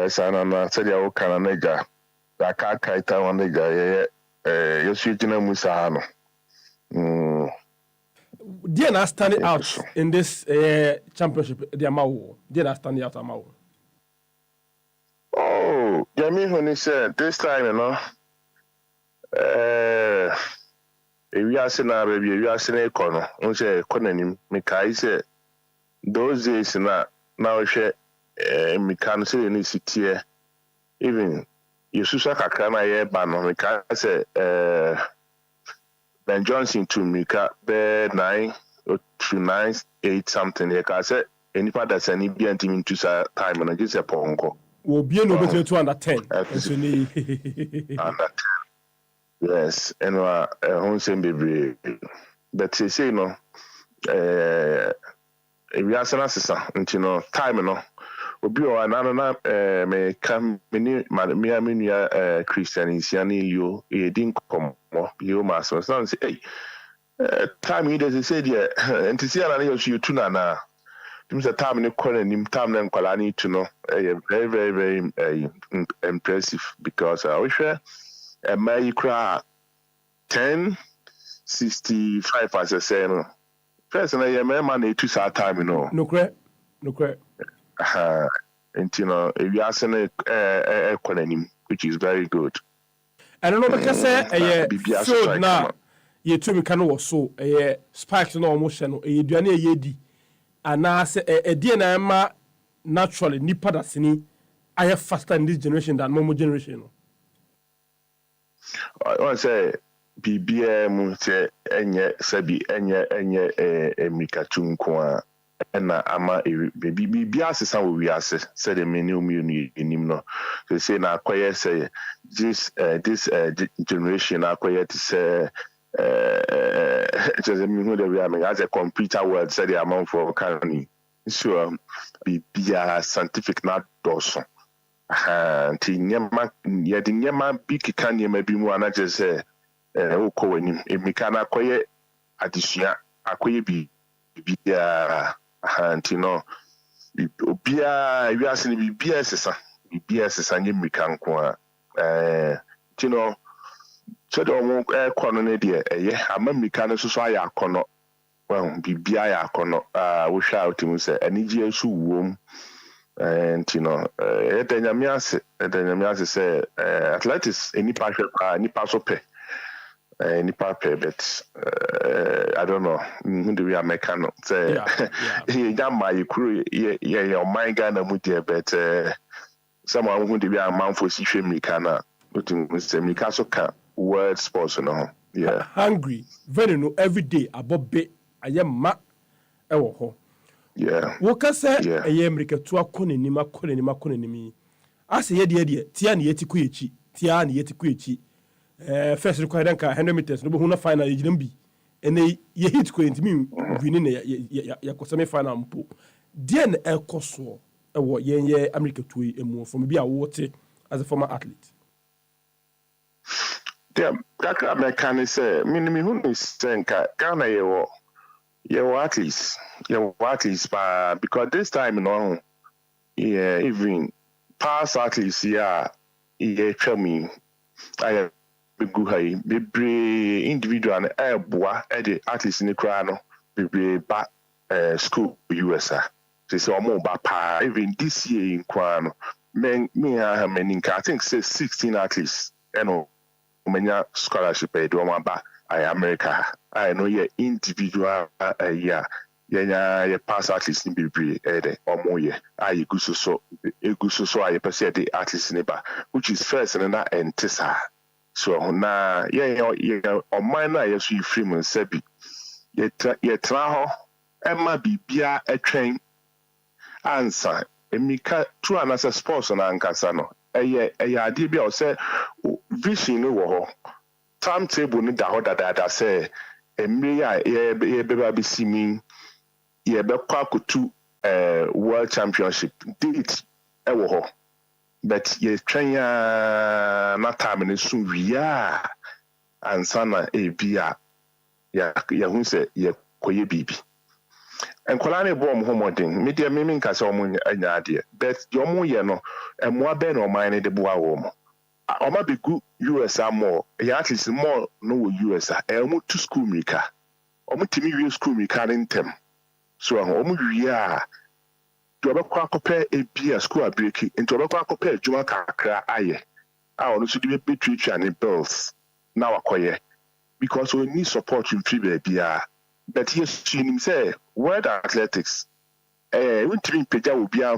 sana na sadia o kana naja aka kaita wanaja ye yesu jina musa hano. They are standing out in this championship. They are Mao. They are standing out. Mao. Oh, Jamie, when he said this time, you know, if you are saying Arabic, you are saying Econo. We say Econo. Mikai say those days now she me can say any city even you susa kakana ye bano Mikai say Ben Johnson to Mika be 9 to 9 8 something. Like I said, any part that's any be anti into time and I just a pongo. Will be no better to under 10. Under 10. Yes, and home same baby. But they say no. If you ask an assistant, you know, time you know. Obi o anana me kam me Christian Isiani Leo e din komo Leo maso so say hey time you dey say there enti see ana you tuna na tim say time ni corner nim time na nkwala ni to no very very very impressive because I wish my cry 10:65 as I say no first na ye man na to sa time you know no correct and you know, if you ask an economy, which is very good. I don't know because field now ye to me can so spikes no motion e duane ye di ana say e die na ma naturally nipa da sini aye faster in this generation than normal generation. I want to say BBM say enye sabi enye mikatu nko and ama baby asesa we ase said the menu enim no they say na acquire say this generation acquire to say just me know that we are as a computer world said the amount for can so be scientific not doso ti nyema ye di nyema big kan nyema bi mu ana just say o ko wanim e kan acquire adisua acquire bi you know, Bia, you are saying BSS, and you can go. You know, so don't corner dear, I'm a mechanic, so I cannot. Well, be Bia, we shout to say, and EGS womb, and you know, then Yamias say, athletics, any pass pay. Nipa pay, but I don't know. Who do we are mechanic? Say, yeah, my crew, yeah, my Ghana mutia, but someone who do we are man for situation mechanic. But Mr. Mikaso can word sports, no, yeah. Hungry, very no every day about bit. I am ma, ho. Yeah. Woka say, I am Rika to a conenima. I say, dear, Tiani yeti kuichi, Tiani yeti kuichi. First required 100 meters, no one final be and they hit going to me winning a semi final mpo. Then a coso a what ye America to a more from be a water as a former athlete. Yeah, that can say, Minimi who is saying, Ghana, you're athletes, because this time, you know, yeah, even past athletes, yeah, tell me, I Guhai, Bibre individual and bois, at least in the crown, Bibre back school, USA. They say, more about even this year in Kwano. Me, I have many, I think, say 16 at least, you know, many scholarship, do my back America. I know ye individual yeah. Ye pass athletes ni bebree or more ye. I go so I perceive the athletes neighbor, which is first and that entisa. So na on mine na yes you free mun sebi. Ye tra ho Emma bibia a train answer. Emika true anasa sports na ankasa no. Ade bia o say vision no wo ho. Timetable ni da ho da say emre a ye beba bi simi ye be kwa kutu world championship date ewo ho. But ye train na time ni soon wiya ansana bia ya hu say ye koye bibi. Enkola ne bo mo modern media me nka se omo anya ade but yo mo ye no emo abe na oman ne de bo awo mo oma be gu US more ya at least more no US emo to school mika omo timi wi school mika ne ntem so omo wi a do be kwa kope ebia school abireki into be kwa kope adwuma kakra aye a ono so de be twitwa ne bills na wakoye because we need support in free bia. But yes, she say World Athletics, wintering peja will be a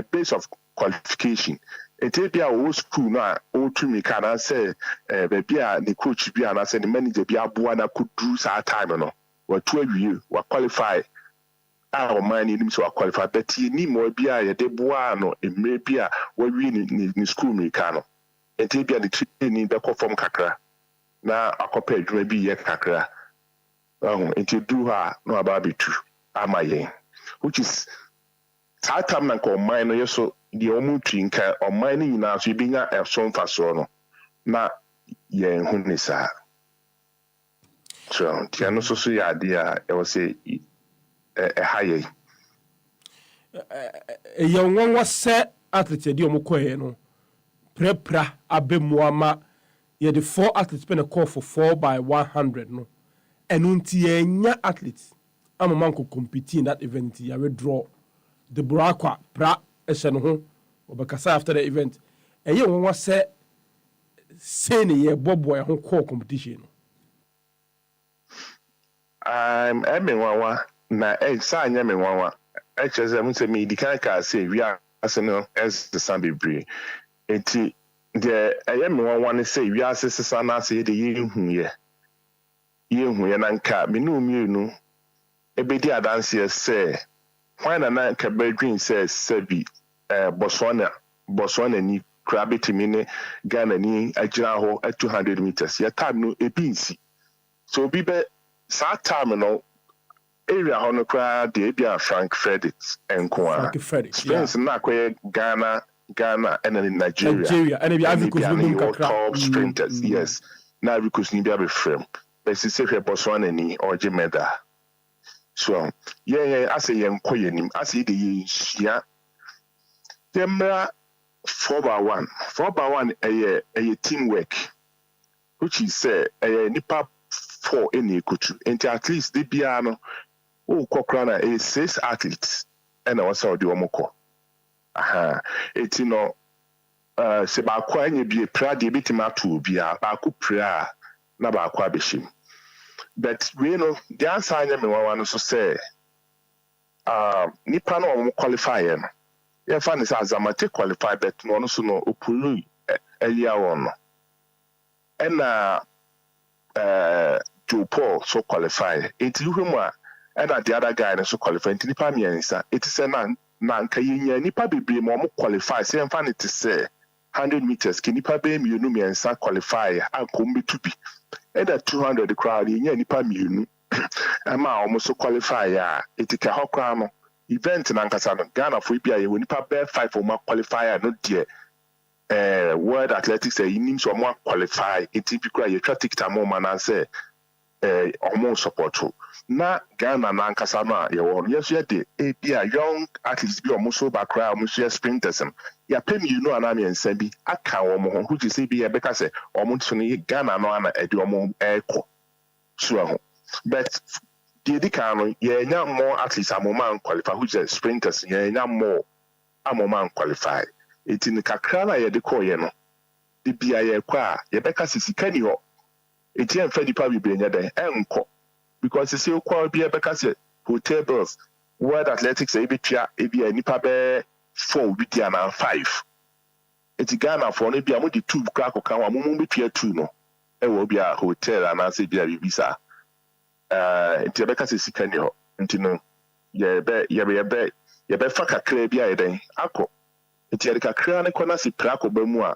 base of qualification. It will be a old school now, old to me can I say, baby, the coach be and I said the manager be a buana could do our time or no. Or 12 you were qualified. Our mind in him so qualified, but you need more be a de buano, it may be a what we in school me cano. It will be a training the from Kakra. Now, a copy maybe ye Kakra. Into do her no about be true. Am I which is time na ko mine no so the omu twinka o mine na so bi nya so mfa so no na ye hu ni sa so ti ano so ya dia e wo say haye ye won se athlete di omu koye no prepra abemuama ye the 4 athletes been a call for 4x100 no enunti enya athletes amaman ko compete in that event ya withdraw the burakwa pra ehye no ho obekasa after the event eye won wa say ne ye bobo e ho call competition emenwawa na sa anya menwawa cheze mu se me dikan ka say wi ase no as the sun bebre enti de eye menwawa ne say wi ase sesa na ase de yehu ye nanka menu mienu ebedi adanse se why na ka bedwin se sebi Botswana ni krabiti ne Ghana ni agira ho at 200 meters ya time no ebinsi so bi be sa time no area ho no kra de bia Frank Fredericks enkoa Springs na akoye Ghana and in Nigeria and be Africa's top sprinters yes na Africa's ni bia be frame but si se Botswana ni oje medal so yeah ase yen koye nim ase de yinhia demra 4x1 a teamwork which is say nipa 4 any kutu and at least the piano o kokra na 6 athletes and I was the omoko it no se ba kwa anya bi pra de bitima to bia ba ku pra na ba kwa beshim but we know the answer anya me wan so say nipa no o qualify no yeah fan is azamate qualify but no so no opulu elia won and Joe Paul so qualify it you him and the other guy so qualify it nipa miensa it is na nka yenya nipa bebre mo qualify say fan it say 100 meters ki nipa be mienu miensa qualify akom betubi and at 200 crowd yenya nipa mienu ama almost qualify it ka hokra no event na nkasa no Ghana for bia ye nipa be 5 o ma qualifier no de World Athletics say nim so mo qualify it bi kra ye twa ticket amoma na say almost support na Ghana na nkasa no ye won yes ye de bia young athletes bi almost so back cry almost sprinters ya pem you know ana me nsa bi aka wo mo ho which say bi ye beka say almost so ni Ghana no ana e de omo eko so ho but the edikano ye nya more athletes amoma qualify which is sprinters ye nya more amoma qualify it in kakra na ye de ko ye no de bia ye kwa ye beka sisika ni ho Etienne Fedi Pabi Brenya then enko because you see kwa be because hotel bills World Athletics ebi nipa be 4 bi dia na 5 eti Ghana for no bia mo di 2 kra kokan wa mo be tua 2 no e wo bia hotel ana se bia bibisa enti be ka se sika ni ho enti no ye be fa kakra bia ye den akọ enti ye kakra ne kona se pra ko ba mu a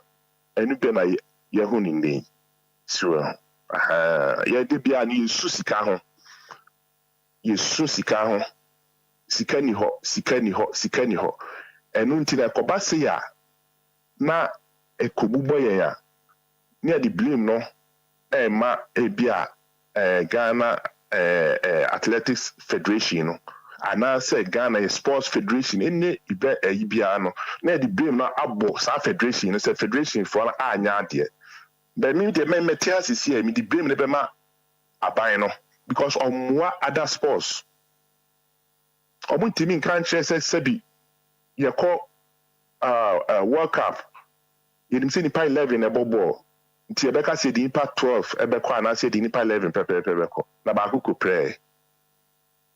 enu be na ye hu ni ndin so ye de bia ni yesu sika ho sika ni ho enu nti na koba se ya na ekobubo ye ya ne the blame no ma bia Ghana Athletics Federation no ana say Ghana Sports Federation ene ibe bia no na the blame na abo sa federation no say federation for anya ade but me the metia sisi me the blame ne be ma aban no because omwa other sports omuntimi nkan kire say sebi ye call World Cup yedim say nipa 11 e bobo nti ebeka say di nipa 12 ebekọ ana say di nipa 11 pepepepeko na ba ko pre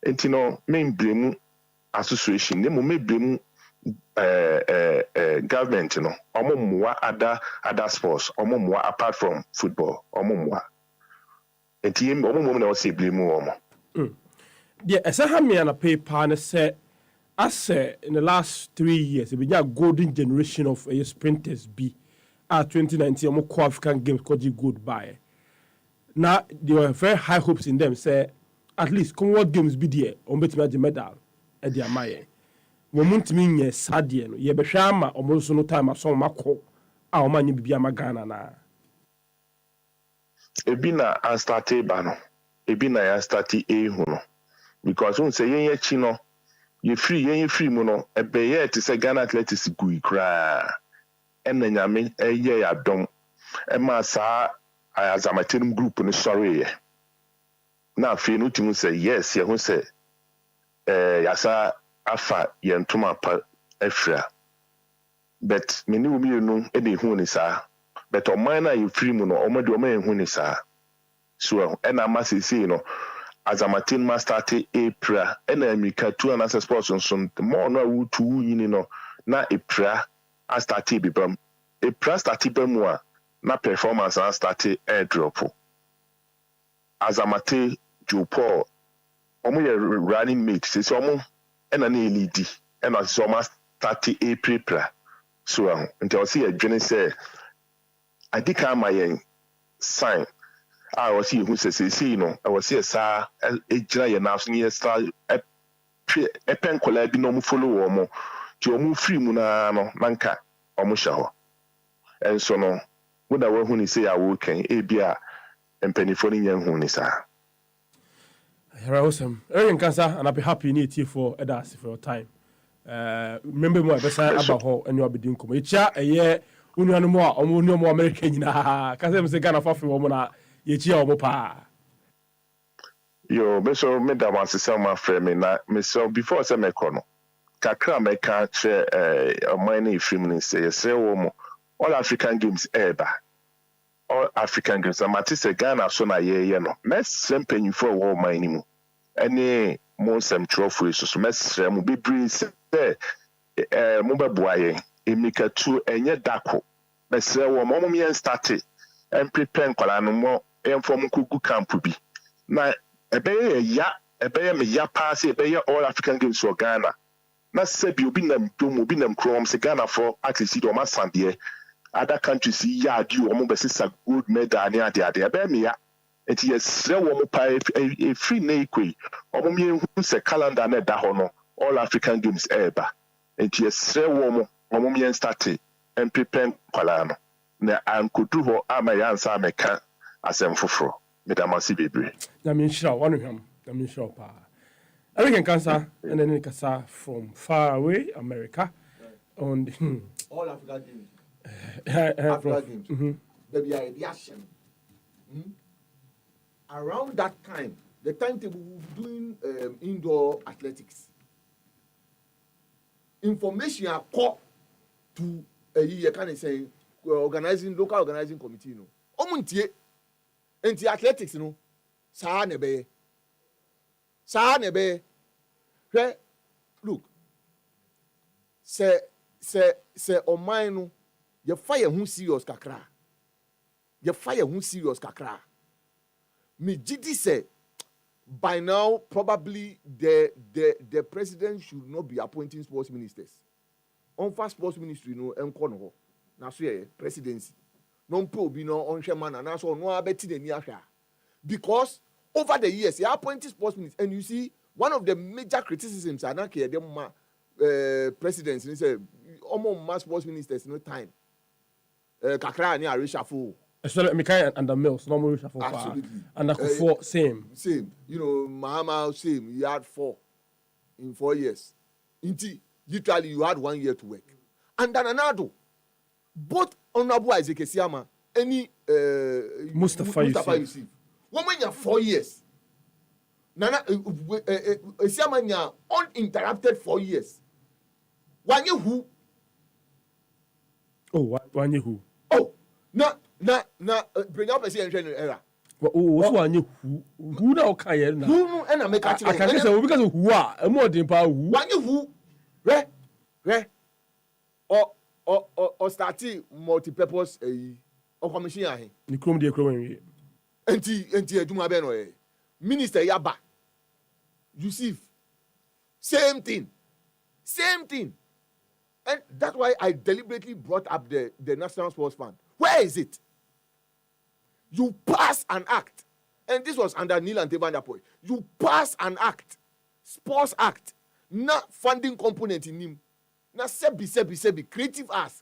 nti no me blame association ne mo me blame government no omomwa other sports omomwa apart from football omomwa nti omomwa na o say blame wo Yeah, as I have me on a paper and say, I say in the last 3 years, we got a golden generation of sprinters be at 2019 I'm African Games called goodbye. Now there were very high hopes in them. Say at least Commonwealth Games be there on bet me the medal at the Amaye. Moment mean ye sadie no ye be hwama almost no time aso mako a o man bi ama Ghana na. Ebi na an starte ba no. Ebi na ya starte hu no. Because when say yen chi no ye free mu no ebe ye te say Ghana Athletics gui kra ena nyame eye ya dom e ma sa azamatenum group no sorry ye na afi no timu say yes ye hu say yasa afa ye ntoma pa afra but meni wo mienu e de hu ni sa but o man na ye free mu no o ma de o ma hu ni sa so ena ma sisi no azamatin ma start April ena America 2 and as sports nso more no wu tu yini no na April a start bibam April start bam a na performance a start air drop azamate Joe Paul omo ye running mate se omo ena na lead ena so ma start April so nti o see adwene say adika ma yen sign I was here who says, no, I was here, sir, a giant now, near star, a pen collab, no follow or more, to move free munano, manka, or mushaho. And so, no, what I will when he say I will can, a beer and penny for young hunisa. Awesome. Erin Cancer, and I'll be happy in it for Edas for your time. Remember more about how and you are being come. It's a year, no more, or no more American. Can't say Ghana for woman. Yo, so me da wan sese ma frɛ me na me so before say me kono kakra me ka che mine film ni say say wo mo all African Games eba all African Games amati say Ghana so na ye no me sempanyi for wo mine mu ene mo sem trophy so me srɛ mo bibri say mo beboa ye emika tu enye dako me srɛ wo mo me start and prepare nkwala no mo inform kugu camp bi na ebeye me ya pass ebeye all African Games for Ghana na sebi obi nam krom se Ghana for at least do ma sandie other countries ya di o mo be sisa gold medal ni ade ebeye me ya enti yesre wo mo pa e free na ekwe o mo me hu se calendar na da ho no all African Games eba enti yesre wo mo me start and prepare nkwala no na ankodu ho amaya ansa meka asem foforo medamasi bebre na me nshira wanu hwam na me nshira pa American Cancer and then Kasa from far away America on all Africa Games Africa Games there be a reaction around that time the timetable we were doing indoor athletics information are called to a year kind of saying local organizing committee no omuntie Enti athletics no saa na be hwɛ look sɛ ɔman no yɛfa yɛn ho serious kakra me gidi sɛ by now probably the president should not be appointing sports ministers ɔmfa sports ministry no ɛnkɔ no hɔ na so yɛ presidency no mpo obi no ɔnhwɛ ma na so ɔno abɛti n'ani ahwɛ because over the years he appointed sports ministers and you see one of the major criticisms anake dem ma presidents ni say omo ma sports ministers no time kakra ni arishafo especially Mikai and the Mills no more reshuffle absolutely and Akufo same you know Mahama same he had 4 in 4 years literally you had 1 year to work and then another both honorable Isaac Esiama any Mustafa Yusuf woman ya 4 years nana Esiama nya uninterrupted 4 years wanye who wanye who na Brenya person enhwe no era so wanye who na o kan ye na who no na make actually I can say we because who a mo odin pa who wanye who re or starting multi-purpose or commission ahe ni krom de krom wi enti aduma be no minister Yaba Yusuf same thing and that's why I deliberately brought up the National Sports Fund. Where is it? You pass an act, and this was under Neil and Bampoe. You pass an act, Sports Act, not funding component in him. Now sebi creative arts,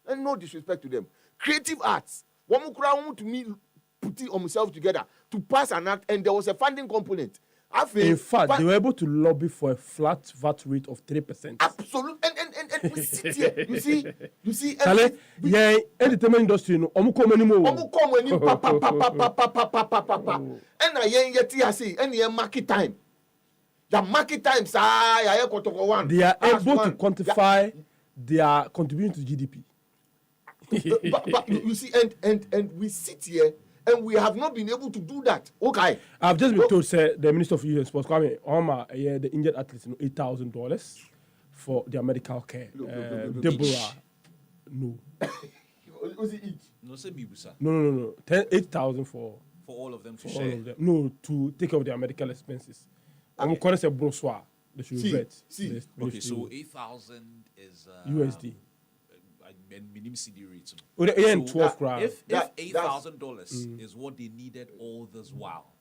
and no disrespect to them. Creative arts. One more to me putting themselves together to pass an act, and there was a funding component. In fact, they were able to lobby for a flat VAT rate of 3%. Absolutely, and we sit here. You see. Yeah, entertainment industry no. Omu come anymore. Pa. And I yet see any market time. The market times one. They are able to quantify their contribution to GDP. but you see, and we sit here. And we have not been able to do that. Okay. I've just been told, sir, the Minister of Youth and Sports, the injured athletes, $8,000 for their medical care. Deborah, no. Was it each? No, say Bibusa. No. 8,000 for all of them to for share. all of them. No, to take care of their medical expenses. I'm going to say brochure. They should vet. Okay, so 8,000 is USD. Minimum CD rate. So 12 grand. If $8,000 is what they needed all this while,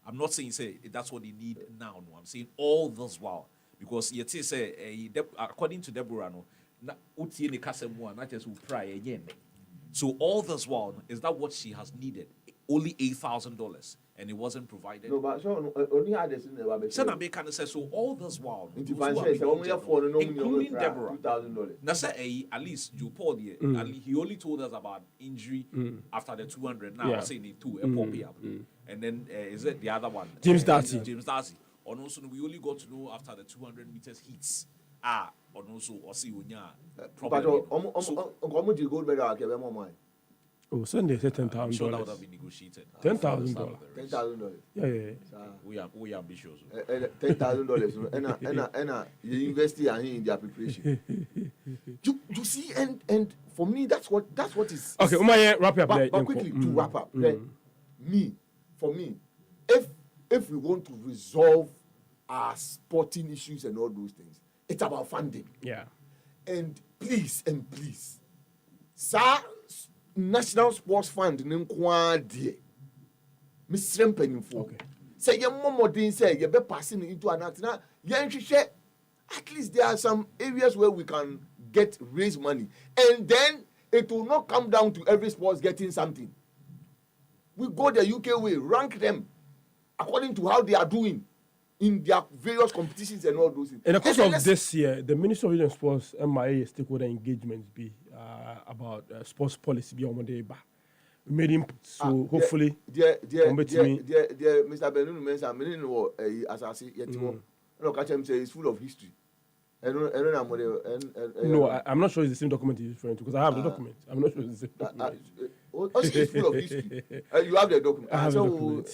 I'm not saying say that's what they need now. No, I'm saying all this while because you say according to Deborah, no, not just pray again. So all this while is that what she has needed? Only $8,000. And it wasn't provided. No, but so only had this in the Bible. So so all this while, including Deborah, $2,000. Now say at least Joe Paul here, he only told us about injury after the 200. Now I'm saying it too, and then is it the other one? James Darcy. And also we only got to know after the 200 meters hits. And also or see problem. But gold medal Oh, Sunday said $10,000. I'm sure that would have been negotiated. $10,000. $10,000. Yeah. We are ambitious. $10,000. And you invest in their preparation. You see, and for me, that's what is. Okay, wrap up there. But quickly to wrap up, for me, if we want to resolve our sporting issues and all those things, it's about funding. Yeah. And please, sir. National Sports Fund nkwa die Mr. Mpanimfo say ye momodin say ye be passing into an act na yenhwehwe at least there are some areas where we can raise money and then it will not come down to every sports getting something. We go the UK way, rank them according to how they are doing in their various competitions and all those things. In the course of this year, the Minister of Youth and Sports, MIA stakeholder engagements be about sports policy be on the we made input, so hopefully Mr. Benunu mentioned meaning as I say yet no catch him say it's full of history. No, I'm not sure it's the same document he's referring to because I have the document. I'm not sure it's the same document. It's full of history. You have the document. So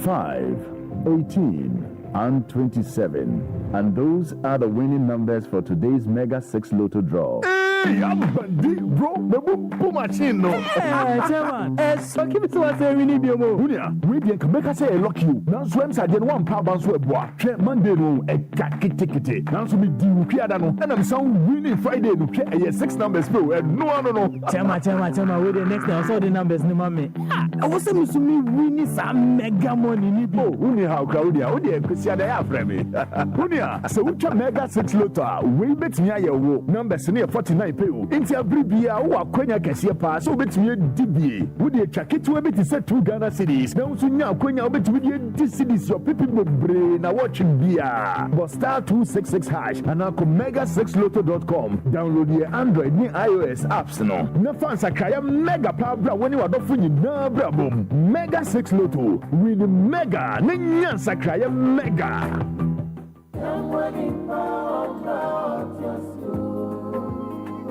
5, 18, and 27. And those are the winning numbers for today's Mega 6 Lotto draw. Bro, the machine no. So give it to us we need you more. We can make us say lock you. Now swim side one power bounce we boa. Monday no e kakiti. Now so me di ukia no. And I'm sound winning Friday no. 6 numbers no. No. Chama, we the next day I saw the numbers no mama. I was saying to me winning some mega money ni bi. How crowdia. Odi kwesi ada ya frame. So we Mega 6 Lotto. We bet me aye wo. Numbers near 49 pay. Inti abribia wo akwanya kese pa so betumi dibie wo de twaketo we beti say 2 Ghana cedis na so nya akwanya wo betumi de cedis your people bebre na watch bia but star 266 hash and na mega6lotto.com download your Android ni iOS apps no na fans akaya mega power bra woni wadofo nyina bra bom Mega 6 Lotto win mega na nya sakraya mega.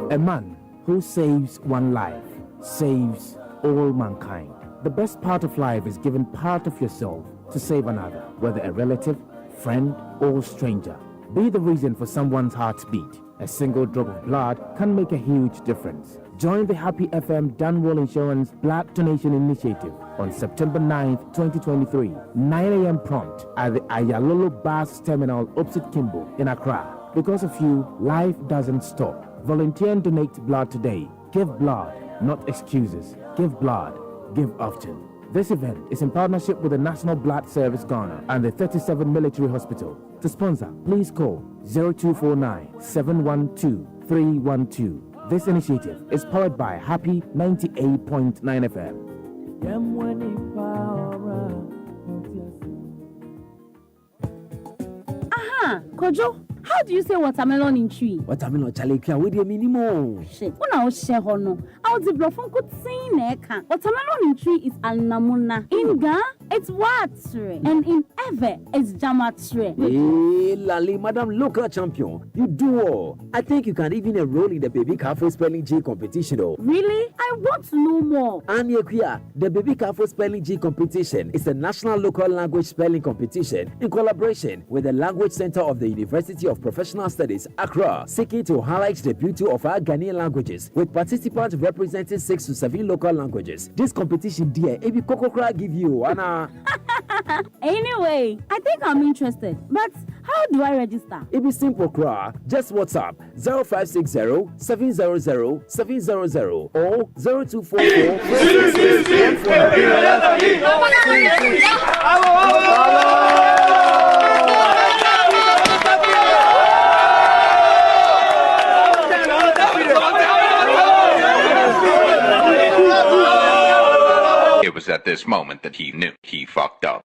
A man who saves one life saves all mankind. The best part of life is giving part of yourself to save another, whether a relative, friend, or stranger. Be the reason for someone's heartbeat. A single drop of blood can make a huge difference. Join the Happy FM Dunwall Insurance Blood Donation Initiative on September 9th, 2023, 9 a.m. prompt at the Ayalolo Bus Terminal opposite Kimbo in Accra. Because of you, life doesn't stop. Volunteer and donate blood today. Give blood, not excuses. Give blood, give often. This event is in partnership with the National Blood Service Ghana and the 37 Military Hospital. To sponsor, please call 0249-712-312. This initiative is powered by Happy 98.9 FM. Aha, Kojo. How do you say watermelon in tree? Watermelon chalekia we dey minimum. Shit. Una o share hono. I'll develop could say neka. Watermelon in tree is alnamuna. In Ga, it's watre. And in Eve, it's jamatre. Hey, Lali, Madam Local Champion. You do all. I think you can even enroll in the Baby Cafe Spelling G competition. Really? I want to know more. And Yekia, the Baby Cafe Spelling G competition is a national local language spelling competition in collaboration with the Language Center of the University of Professional Studies, Accra, seeking to highlight the beauty of our Ghanaian languages, with participants representing 6 to 7 local languages. This competition, dear, Ebi Kokokra give you, Anna. Anyway, I think I'm interested, but how do I register? It be simple, Kra. Just WhatsApp 0560 700 700 or 0244. It was at this moment that he knew he fucked up.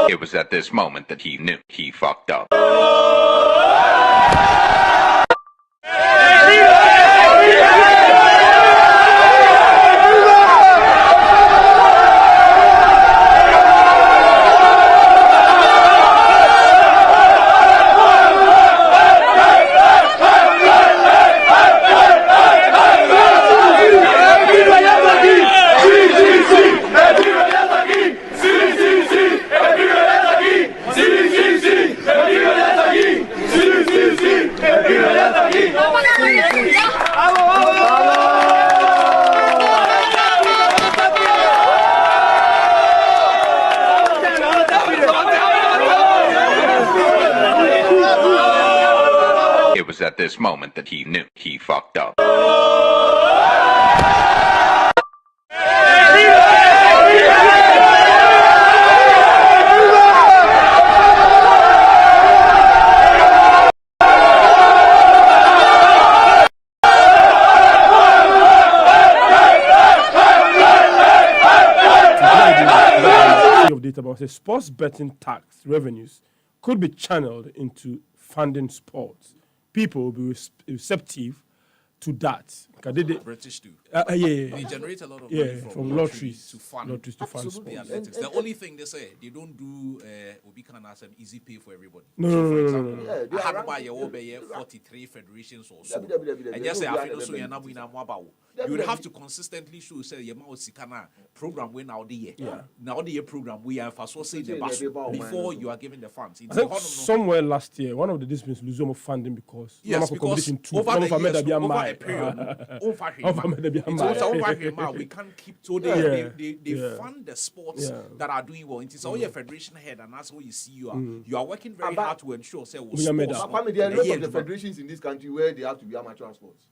It was at this moment that he knew he fucked up. Sim, sim, sim. was at this moment that he knew he fucked up. Of data about say sports betting tax revenues could be channeled into funding sports. People will be receptive to that. British do. Yeah. They generate a lot of money from lotteries to fund sports. The athletics. The only thing they say, they don't do Obikan as an easy pay for everybody. No. For example, I have by your 43 federations or so. And just say, you would have to consistently show, say, your Sikana program when now the year. Now the year program, we are for so say the bus before you are given the funds. I think somewhere last year, one of the disciplines lose some funding because competition over the years, over a period. We can't keep so they fund the sports that are doing well. It's all your federation head, and that's what you see you are working very hard to ensure say there are a lot of the federations in this country where they have to be amateur sports.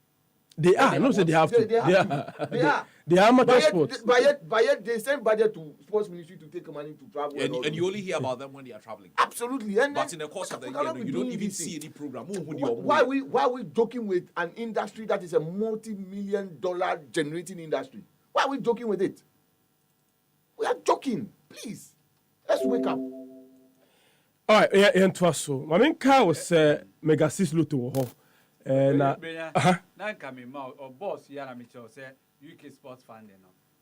They are. No, say they have to. They are amateur sports. But yet they send budget to sports ministry to take money to travel. And you only hear about them when they are traveling. Absolutely. But in the course of the year, you don't even see any program. Why are we joking with an industry that is a multi-million-dollar generating industry? Why are we joking with it? We are joking. Please, let's wake up. All right. And to us so. I mean, Carl was Mega 6 Lotto. Now coming out or boss Yana Mitchell say UK sports funding.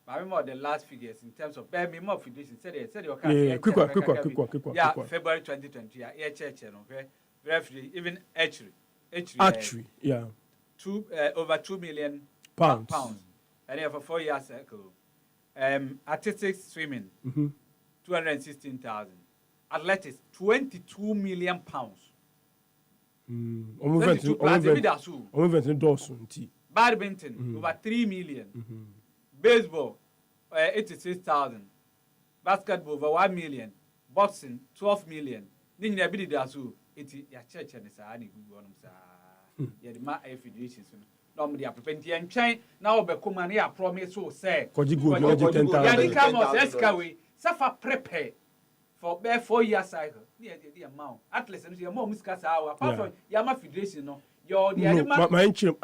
I remember the last figures in terms of bare minimum federation said quick. Yeah, February 2020. Yeah, church okay. Referee even archery. Yeah. Over 2 million pounds. And then for 4 years artistic swimming 216,000. Athletics 22 million pounds. Badminton over 3 million. Baseball 86,000. Basketball over 1 million. Boxing 12 million. Ninya bidi dasu iti ya church and sa ani gugu onum sa ya ma federations no me dia prepare nti entwen na obekoma na ya promise so say koji go 10,000 ya ni come on eskawe safa prepare for 4 years cycle the amount athletes and your mom muska sa apart from yama federation no your the animal my athlete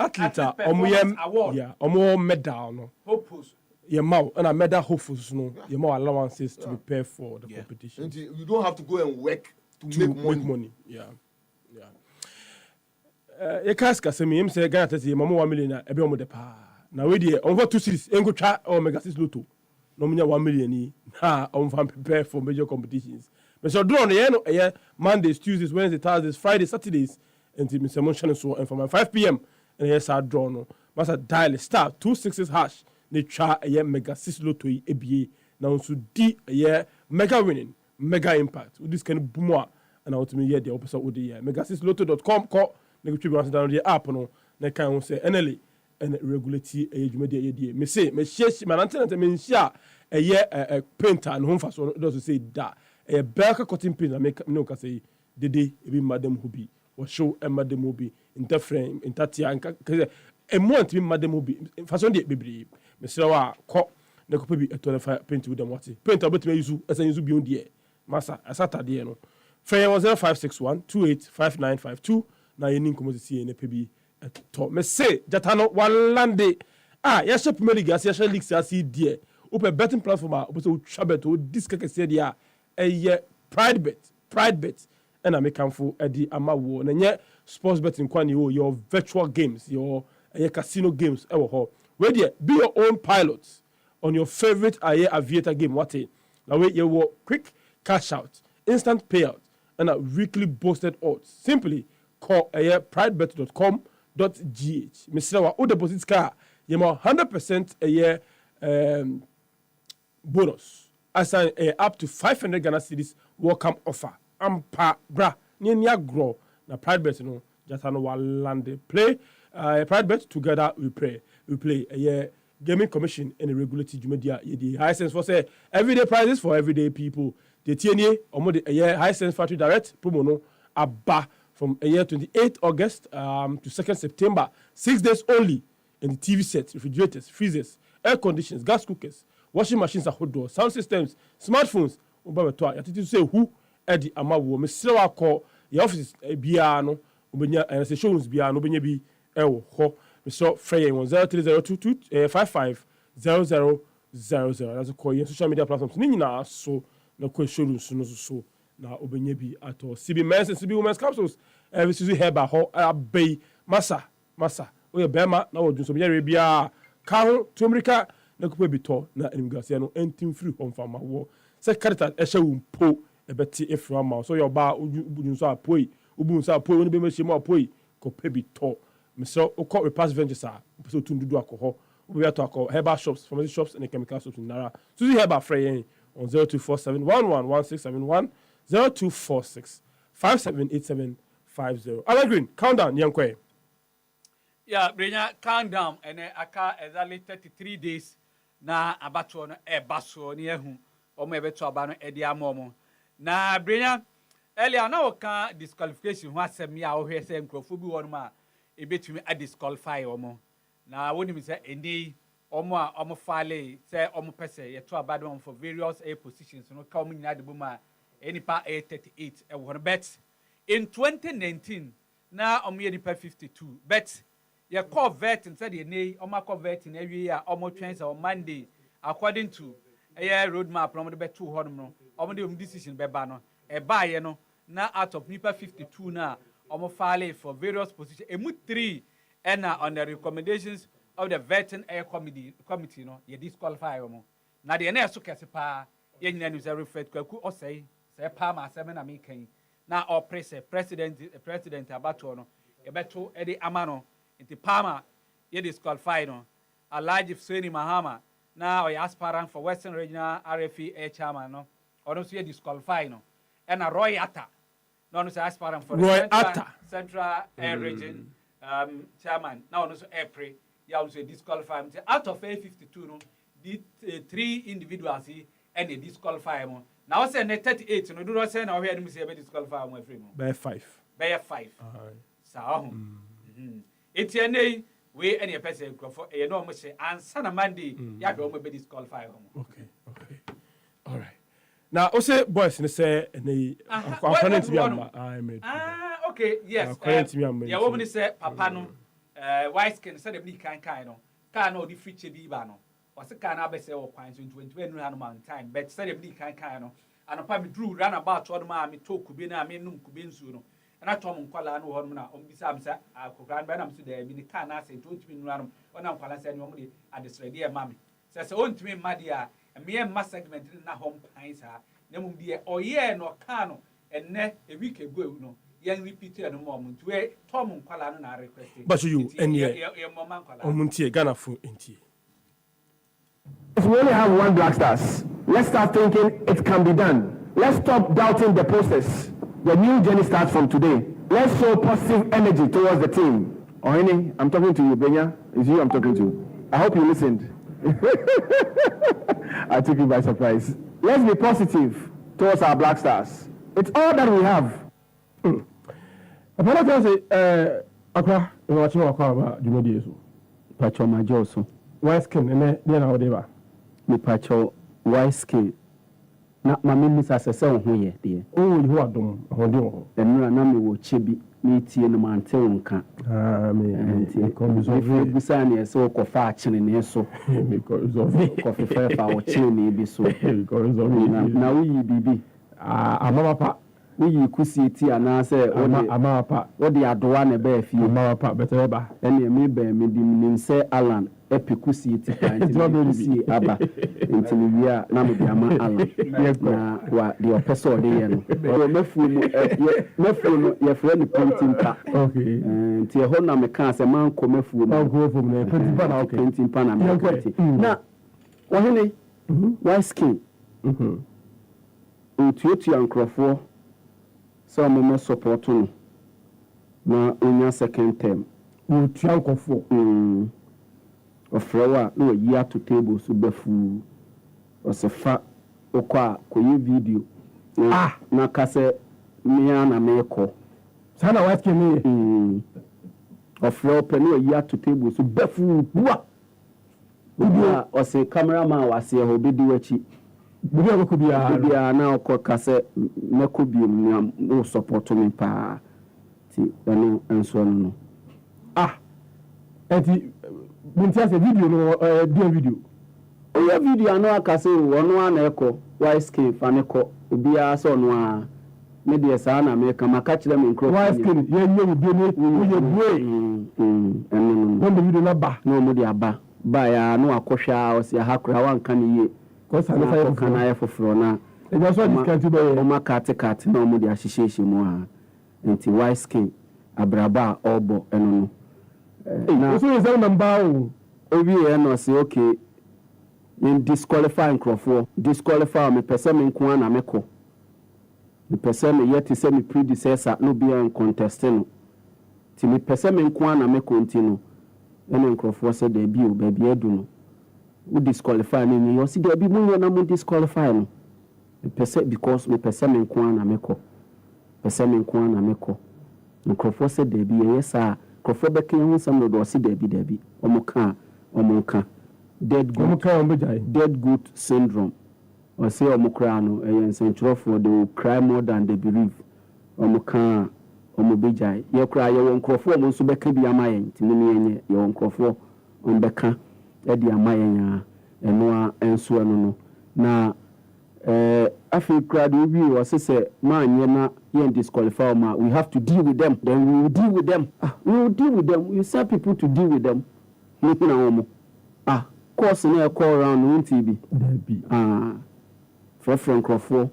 omo medal no hopefuls your mouth and a medal hopefuls no your more allowances to prepare for the competition. You don't have to go and work to make money. You can't say me him say Ghana say mama 1 million e be omo de pa na we dey on for 2 series en go twa Omega 6 Lotto no munya 1 million ni ha on for prepare for major competitions. But so draw no Mondays, Tuesdays, Wednesdays, Thursdays, Fridays, Saturdays until Mr. Monshane so and from 5 p.m. and yes I draw no must dial star 266 hash ne twa Mega 6 Lotto EBA na so di mega winning mega impact with this kind of boom and I want to me the opposite with the mega6lotto.com call ne go twi down the app no na kan say NLA and regulate dwumadi ye me say me share manantena me nsia painter and home so does say that a Belka cotton pin I make no say dede ebi madam hobi or show a madam hobi in the frame in tatia and a month me madam hobi façon de bebre me say wa ko na ko bi 25 paint with them what paint about me use as use bi on die masa asatade no fair 0561 285952 na yenin komo see na pebi to me say jatano walande ya shop me league as ya league as die open betting platform open so chabet o disc say dia pride bet and I make for the amawo na nye sports betting kwani your virtual games your casino games where there be your own pilots on your favorite aviator game what now wait you quick cash out instant payout and a weekly boosted odds simply call pridebet.com.gh Mr. Wa deposit car you 100% bonus assign up to 500 Ghana cedis welcome offer ampa bra ni agro na pride bet no jatano walande play pride bet together we play gaming commission and the regulatory jumedia the high sense for say everyday prizes for everyday people the tienie omo the high sense factory direct promo no aba from 28th August to 2nd September. 6 days only. In the TV sets, refrigerators, freezers, air conditioners, gas cookers, washing machines, ahodoɔ, sound systems, smartphones. Obabeto ya titi say who Eddie Amawo. Me sire call your offices biara no. Obenya and say showrooms biara no obenya bi ewo ho. Me so free 10302 55 0000. That's a call your social media platforms. Ni nyina so na call showrooms no so na obenya bi ato. CB men's and CB women's capsules. Every season heba ho abey masa. Oye bema na wo junso bia bia ka ho tumrika na kupa bito na animgase no entim free home fama wo se karita ehye wo mpo ebeti efra ma so yo ba junso apoi ubunso apoi woni be machie ma apoi ko pe bito me so ukọ repass ventures a so tundudu akọ we are to akọ herbal shops pharmacy shops and chemical shops in Nara Suzy Herbal frey on 0247 111671 0246 578750 Alan Green countdown yankwe. Yeah, Brenya, countdown, and aka exactly 33 days na abato no baso ni ehu o me beto aba no edi amomo na Brenya earlier na o kan disqualification ho asem ya o hwe se nkrofo bi won ma ebetumi a disqualify omo na woni mi se eni omo a omo file se omo pese ye to aba do for various positions no ka omo nyina de buma enipa 38 e wo bet in 2019 na omo ye nipa 52 bet ye call vet and said ye oma call vet in every year omo trains on Monday according to a roadmap no be 2 hodom no omo de decision be ba no e ba ye no na out of nipa 52 na omo file for various positions emu 3 and on the recommendations of the vetting air committee no ye disqualify omo na de na so kese pa ye nyina news reflect kwaku osei se pa ma asem na me kan na o president abato no e beto e de amano inti Palmer, ye disqualify no. Alhaji Fuseni Mahama, now or aspirant for Western Regional RFE Air Chairman, no. Or no, ye disqualify no. And a Roy Atta, no, no, aspirant for the Central Air Region Chairman, now no, so April, ye also disqualify. Out of A52, no, the 3 individuals and they disqualify mo. Now say 38, no, do not say now here, say disqualify mo free mo. By 5. By 5. So, Etienne, we any person for a normal say, and Sana Monday, ya don't be disqualified. Okay. All right. Now, also, boys, say, according to me, okay, yes. According to me, ya woman say, Papa no, wise can say the bleak kind no, can no, the feature be bano. Was a can I say, or quines in 20 man time, but say the bleak kind no, and a public drew run about to my talk could be na me num could be soon. And I told him, Kuala no Hormona, Bisam, I could grant Benham today, mean the can I say, don't mean run when I'm Kuala said normally at this dear mammy. Says, own to me, my dear, a mere mass segment in a home pines her, no dear, or ye nor cano, and net a week ago, no, young repeated a moment to a Tom Kuala and I requested. But you, and your mamma, Muntie, Ghana food in tea. If we only have one Black Stars, let's start thinking it can be done. Let's stop doubting the process. The new journey starts from today. Let's show positive energy towards the team. Ohene, I'm talking to you, Brenya. It's you I'm talking to. I hope you listened. I took you by surprise. Let's be positive towards our Black Stars. It's all that we have. Apana say akwa watching akwa ba jumedi so. Pacho majo so. Wise skin ene dey na odeba. Me pacho wise skin. Na mama mi sa sese ho ye de o yi ho adom ho de ho enura na me wo chebi me tie no mante wonka me ko mi zo vi busa ne so ko fa akene ne so me ko zo vi ko fe fa wo chene ne bi so ko zo vi na wo yi bibi amama pa wo yi kusi ti ana se amama pa wo de adowa ne ba afie amama pa betere ba ene me ba me di nim se Alan epikusi ti kan ti aba ntini wia na me biama ala na wa de opeso de ye no mefu no ye fre ni pentimpa okay nti ho na me kan se man ko mefu no na pentimpa na okay pentimpa na me kwati na Ohene why skin ntuotu ankrofo so mo me support no na onya second term ntuotu ankrofo ofrewa no yi to table so befu osefa okwa koyi video na kase mia na meko Sana white skin of your penny a year to table so befu bua. Or say cameraman was here who be doing Budia could be a now called Casse Mecobium no support to me pa and so on. And he has a video no video. Oh, video no Casse one echo, white skin, faneco, be a son. Media sana make a catch them in crow. White skin, yeah, you would be and the video number. No, Modia ba. By no akosha or see a hakra one can ye. Because I can I for Frona. And that's what you can do by Oma cat no Modia association more. And the white skin, a braba, obo, and no. So is that number? Obi no say okay. In disqualifying Crawford, disqualify me person in Kwana Meko. The person yet is semi predecessor no be on contesting. Till me person in Kwana me continue. And Crawford said they be baby eduno. We disqualify me. You see there be more than disqualify no. The person because me person in Kwana Meko. Person in Kwana Meko. And Crawford said they be yes sir. Crawford be can some no do see there be. Omoka. Dead goat syndrome. Or say Omokrano, a central for they will cry more than they believe. Omoka, Omobijai. You cry your own crofo, Monsu Becky be a mayan, Timini, your own crofo, on Becca, Eddie Amaya, and Noah and Suano. Now, I feel cried with you, or say, man, you're not yen disqualify, we have to deal with them, then we will deal with them. We will deal with them. You sell people to deal with them. Course in a call around, won't he be? Reference Crawford,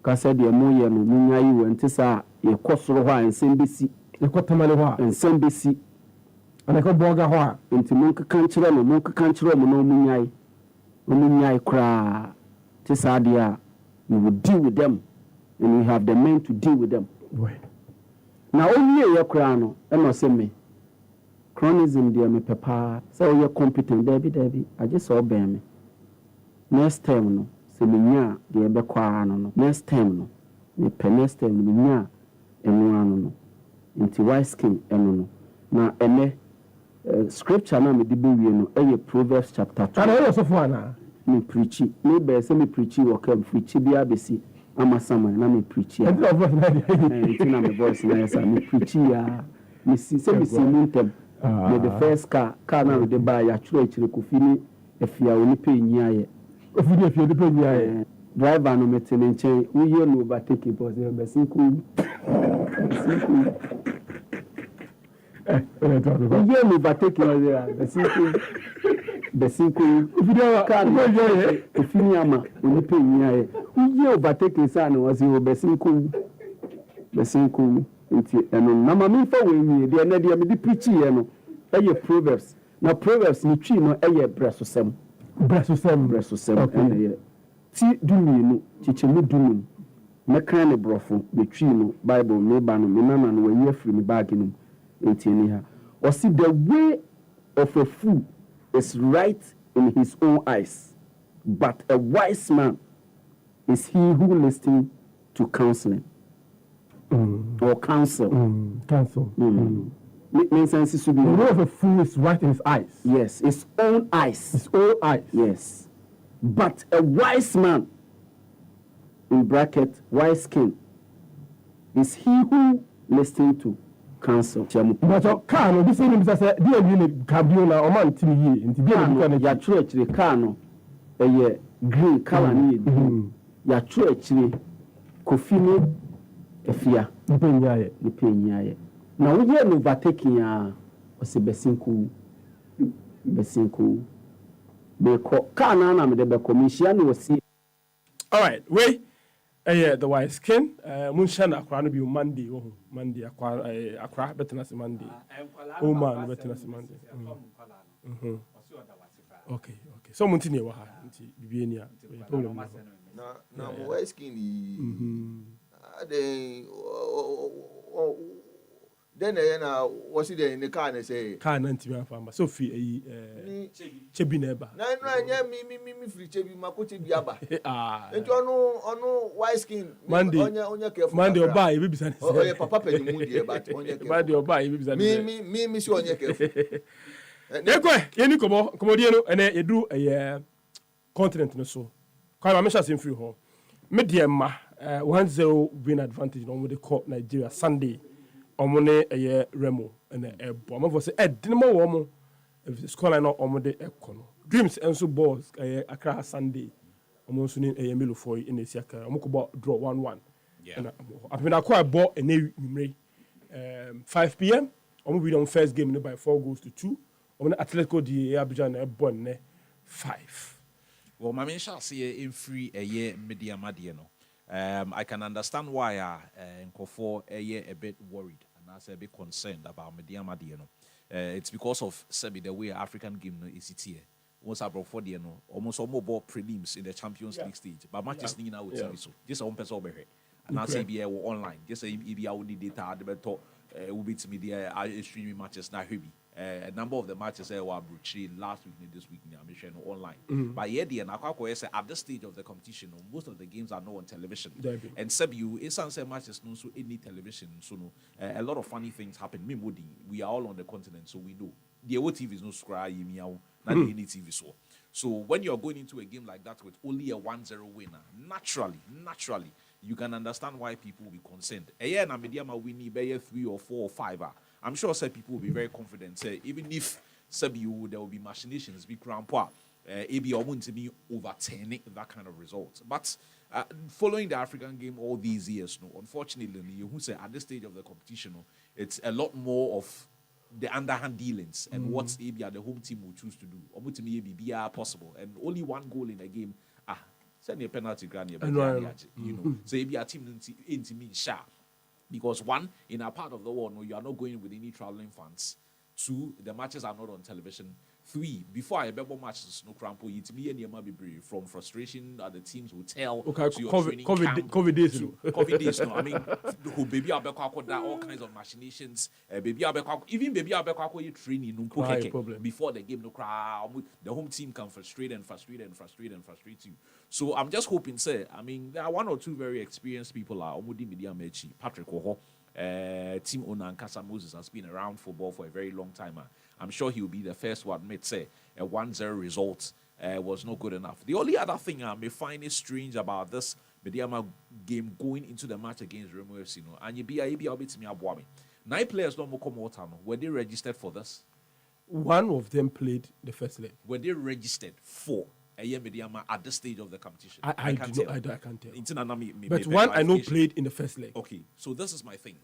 Cassadi, a moya, no, Munya, and Tessa, a Cosroa and Sembisi, a Cotamalewa and Sembisi, and I got Bogawa into Monka Country, no Monka Country, no Munyai cry. Tessadia, we will deal with them, and we have the men to deal with them. Now, only a crown, and not send me. Chronism, dear me, papa, so you're competent, Debbie, I just obey me. Next time, no. Seminya de ebekwa no next time no me pe next time minya enu anu no nti white skin enu no na ene scripture na me de bewie no eye Proverbs chapter 2 ana yo so fo ana me preachi me be say me preachi wo kam preachi bia besi ama samuel na me preachi ya nti na me voice na yesa me preachi ya me si say me si muntem me the first car na me de ba ya churo chire kofini efia oni pe nyiaye if you depend on driver no meeting chain we hear no overtake it because be sinku we hear no overtake it be sinku if you car if you ama we pay nyaye we hear overtake it say no was you be sinku nti eno na ma me fa we mi de na de me di preach ye no eye Proverbs na Proverbs ni twi no eye brasosem okay. Ti duminu chichemu duminu mekra ne brofo betwi no Bible me ba no me nana no we afiri me bag no entieni ha or see the way of a fool is right in his own eyes, but a wise man is he who listens to counseling or counsel. Means the way of a fool is right in his eyes. Yes, his own eyes. His own eyes. Yes. But a wise man, in bracket, wise skin, is he who listens to counsel. But Kano, this is a dear unit, Cabiola, or man, Timmy, and Tibian, your church, the Kano, a green color need. Your church, Kofini, a fear, the penyaye. Now we hear no overtaking ya ose besinku be ko kana na me de be commission no see. All right, we the white skin munsha na akra no bi Monday akra betina se Monday o man betina se Monday. Okay. So muntini wa ha nti bibie ni a problem na white skin then what's it in the car and say car 90 farmer so fi chebi neighbor na me free chebi mako chebi aba enti ono white skin onya careful Monday oba e bibisa ne oh papa penyimu die but onya careful Monday oba e bibisa ne me si onya careful yeni komo die no ene eduru continent no so kwa ma mesha sem free ho me die ma 1-0 win advantage no mo de call Nigeria Sunday omone Remo and ebo am for say dinmo wo mo scoreline no omode ekono dreams enso balls Accra Sunday omo so ni Melo for in Esiaka omo ko draw 1-1 and apena ko abo ene numre 5 p.m. omo be on first game by 4-2 omo Atletico di Abidjan ebo ne 5 well my men shall see in free media madie no I can understand why Nkofo a bit worried and I a bit concerned about Media Madiano. It's because of the way African game is it here. Once I brought for the almost all more prelims in the Champions League stage, but matches now with so just a one person over here. And I say be online. Just say if you need data, the better will be to media streaming matches now. A number of the matches were brutal last week and this week I'm sharing online. But yeah, at this stage of the competition, most of the games are not on television. And Sebiu, it's answer matches no so any television. So no, a lot of funny things happen. We are all on the continent, so we know. The old TV is no scry meow, not any TV so. So when you're going into a game like that with only a 1-0 winner, naturally, you can understand why people will be concerned. A year na media ma winning by 3 or 4 or 5. I'm sure people will be very confident. Even if there will be machinations, big grandpa, AB or to be overturning that kind of result. But following the African game all these years, unfortunately, you say at this stage of the competition, it's a lot more of the underhand dealings and what AB the home team will choose to do. Or to me, be possible. And only one goal in a game, send a penalty, granny, so AB a team into me sharp. Because one, in a part of the world, you are not going with any traveling fans. 2, the matches are not on television. 3, before I remember matches, no crampo, it's me and Yama be brave from frustration that the teams will tell. Okay, to your COVID days. COVID days, no. I mean, who baby Abekako, all kinds of machinations. Baby Abekako, even baby Abekako, you training before the game, no crowd. The home team can frustrate you. So I'm just hoping, I mean, there are 1 or 2 very experienced people. Omudi Media Mechi, Patrick Oho. Team owner Nkasa Moses has been around football for a very long time. I'm sure he will be the first to admit, a 1-0 result was not good enough. The only other thing I may find is strange about this Mediama game going into the match against Remo FC, and you be able to me 9 players don't come out. Were they registered for this? 1 of them played the first leg. Were they registered for Mediama at this stage of the competition? I can't tell. But 1 I know played in the first leg. Okay, so this is my thing.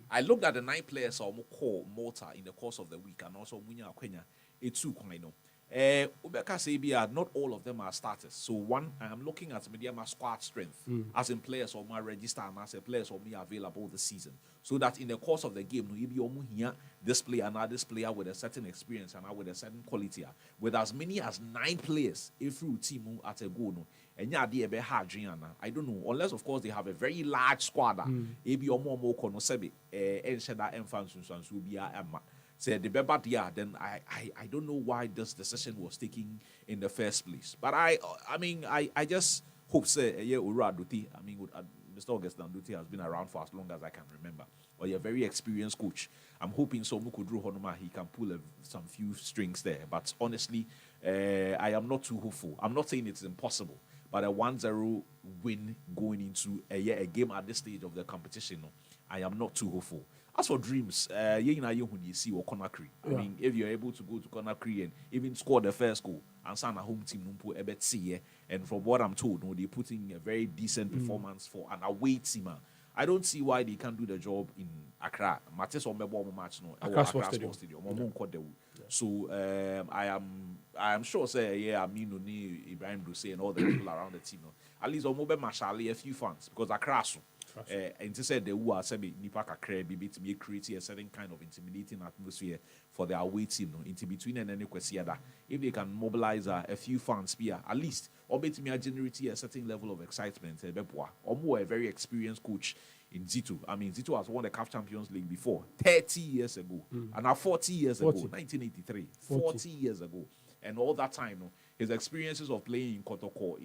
I looked at the 9 players or call Malta in the course of the week and also Munya Kenya. It's too kind of. Ubeka Sabia, not all of them are starters. So 1, I am looking at Mediama squad strength as in players or my register and as a players or me available this season. So that in the course of the game, no be here, this player and this player with a certain experience and with a certain quality, with as many as 9 players, every team at a go, no. And yeah, they be hard, I don't know, unless of course they have a very large squad. Maybe or more kono sebi, and said that emphasis will be a said the beba then I don't know why this decision was taken in the first place. But I mean I just hope Ura Duti, I mean Mr. Augustin Duti has been around for as long as I can remember. Or you're a very experienced coach. I'm hoping Mukudru Honoma he can pull some few strings there. But honestly, I am not too hopeful. I'm not saying it's impossible, but a 1-0 win going into a game at this stage of the competition, I am not too hopeful. As for dreams, you see or Conakry. I mean, if you're able to go to Conakry and even score the first goal and sign a home team, and from what I'm told, they're putting a very decent performance for an away team. I don't see why they can't do the job in Accra. Matches on match Accra Sports Stadium. So I am sure Aminu, Ibrahim Duse and all the people around the team. At least a few fans because Accra. And to say the who are Nipa Kakre be create a certain kind of intimidating atmosphere for their away team into between and any question that if they can mobilize a few fans here, at least obetimi generate a certain level of excitement. A very experienced coach in Zito. I mean, Zito has won the CAF Champions League before 30 years ago, and now 40 years ago, 1983, 40 years ago, and all that time, his experiences of playing in Kotoko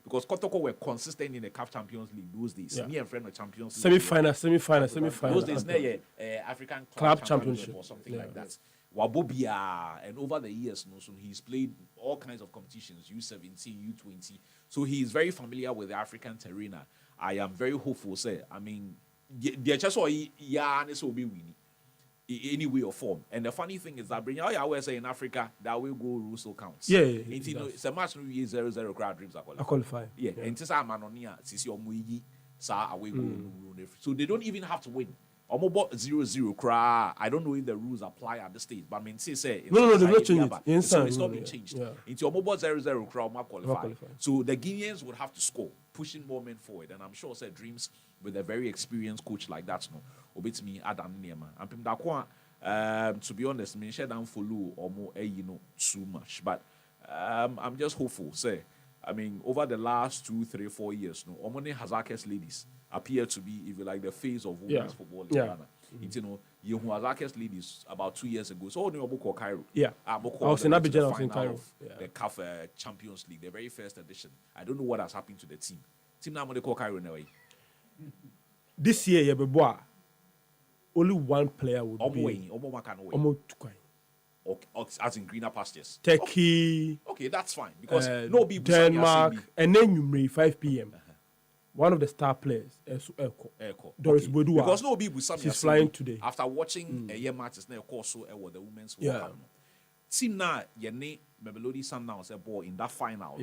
because Kotoko were consistent in the CAF Champions League those days. Me and friend of Champions League semi-final. Those days, African Club Championship or something like that. Wabobia, and over the years, so he's played all kinds of competitions, U17, U20. So he is very familiar with the African terrain. I am very hopeful, say. I mean, the just will be winning any way or form. And the funny thing is that Brenya, I always say in Africa that will go rules so counts. It's a match 0-0 crowd dreams are qualify. Yeah, and since I'm Manonia, Sisi Omuigi, sa away go. So they don't even have to win. Almost 0-0 cry. I don't know if the rules apply at this stage, but I mean, say no, they've not changed it. So it's not been changed. It's almost 0-0 cry, qualify. So the Guineans would have to score, pushing more men forward. And I'm sure said dreams with a very experienced coach like that, no, obit me Adam Nema. And Pim to be honest, me share down follow or more too much. But I'm just hopeful, say. I mean, over the last 2, 3, 4 years, no, Omone Hazakes ladies appear to be, if you like, the face of women's football in Ghana. You know, you Hazakes ladies about 2 years ago. So only Oboko Cairo. I was in Abidjan, I was in Cairo. The CAF Champions League, the very first edition. I don't know what has happened to the team. Team now call Cairo in a way. This year, only one player would be. As in greener pastures. Turkey. Okay, that's fine. Because no be Denmark. And then you may 5 p.m. One of the star players, Doris Bodua. Because no be Busami. She's flying today. After watching a year matches, now of course, so the women's World Cup. Team now, Yene Mamelodi Sundowns a ball in that final.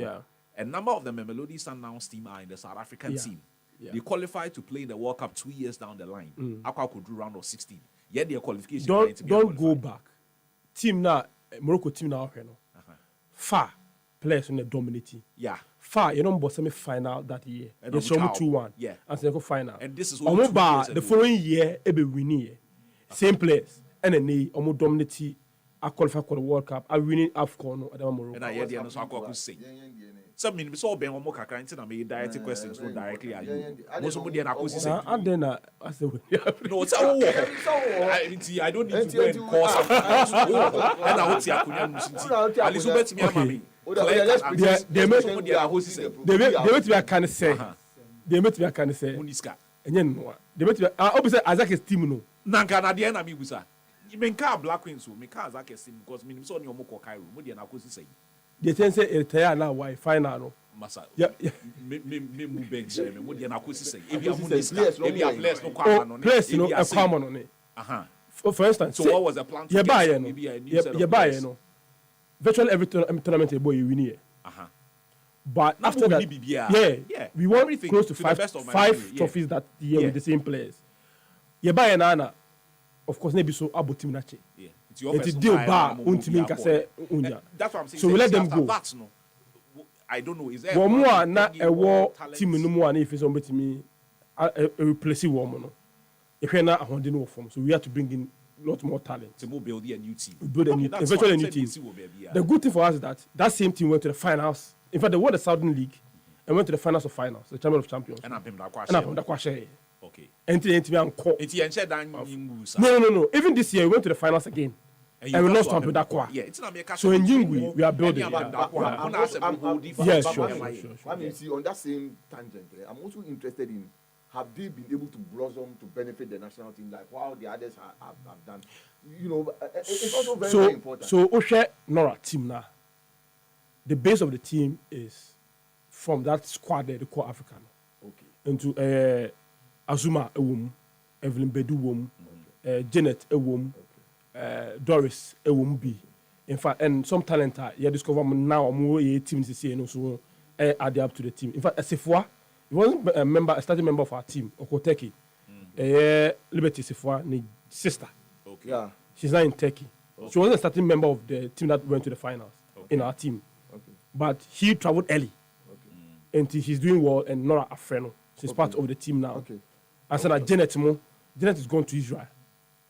A number of the Mamelodi Sundowns team are in the South African team. They qualified to play in the World Cup 2 years down the line. Aqua could do round of 16. Yet their qualification. Don't go back. Team now, Morocco team now, far players on the dominating. Far, you know, but semi-final that year. They show me 2-1. And second final. And this is what the following year, be winning. Same players. And then they almost dominating. I qualify for the World Cup. I winning AFCON or Morocco. And I hear the answer I say. Some mean so ben omo kakra nti na me direct questions no directly are you. Most of them are say. And then I say no, it's I don't need to go and call something. And I want to akunya musinti. Elizabeth me amami. They make me can say. They make me can say. Muniska. Enye no. They make me obviously Azak team no. Nanka na de na me busa. Me nka Black Queens so me ka Azak team because me so ni omo ko Cairo. Mo de na akosi say. They tell say retire now why final no. Masa. Me move bench me mo de na akosi say. If you players no kwa no. Players no e kwa no ne. For instance, so what was the plan to get maybe a new set of players? Virtually every tournament boy you win here. But after that, we won close to five trophies that year with the same players. You buy an Anna, of course, maybe so about team nache. It's deal bar untimin kase unya. That's what I'm saying. So we let them go. I don't know. Is there one more na a war team no more if it's on me replace woman no. If you're not a no form, so we have to bring in a lot more talent. To build a new team. Build a new, eventually a new team. The good thing for us is that same team went to the finals. In fact, they won the Southern League and went to the finals of finals, the Champion of Champions. And I'm the Kwashe. Okay. And No. Even this year, we went to the finals again. And we lost to Dakwa. So in Jingwi, we are building. Yes, sure. I mean, see, on that same tangent, I'm also interested in have they been able to blossom to benefit the national team like how the others have done? You know, it's also very important. So Oshe Nora team now. The base of the team is from that squad there, the core African. Okay. Into Azuma Ewum, Evelyn Bedu Wum, Janet Ewum, Doris Ewum B. In fact, and some talent you discover now more team to see and also add up to the team. In fact, Sefwa, he wasn't a starting member of our team, Okoteki. Liberty Sefwa, his sister. Okay. Yeah. She's not in Turkey. Okay. She wasn't a starting member of the team that went to the finals in our team. Okay. But he traveled early. Okay. And he's doing well, and Nora Afreno. She's part of the team now. Okay. And so that Janet is going to Israel.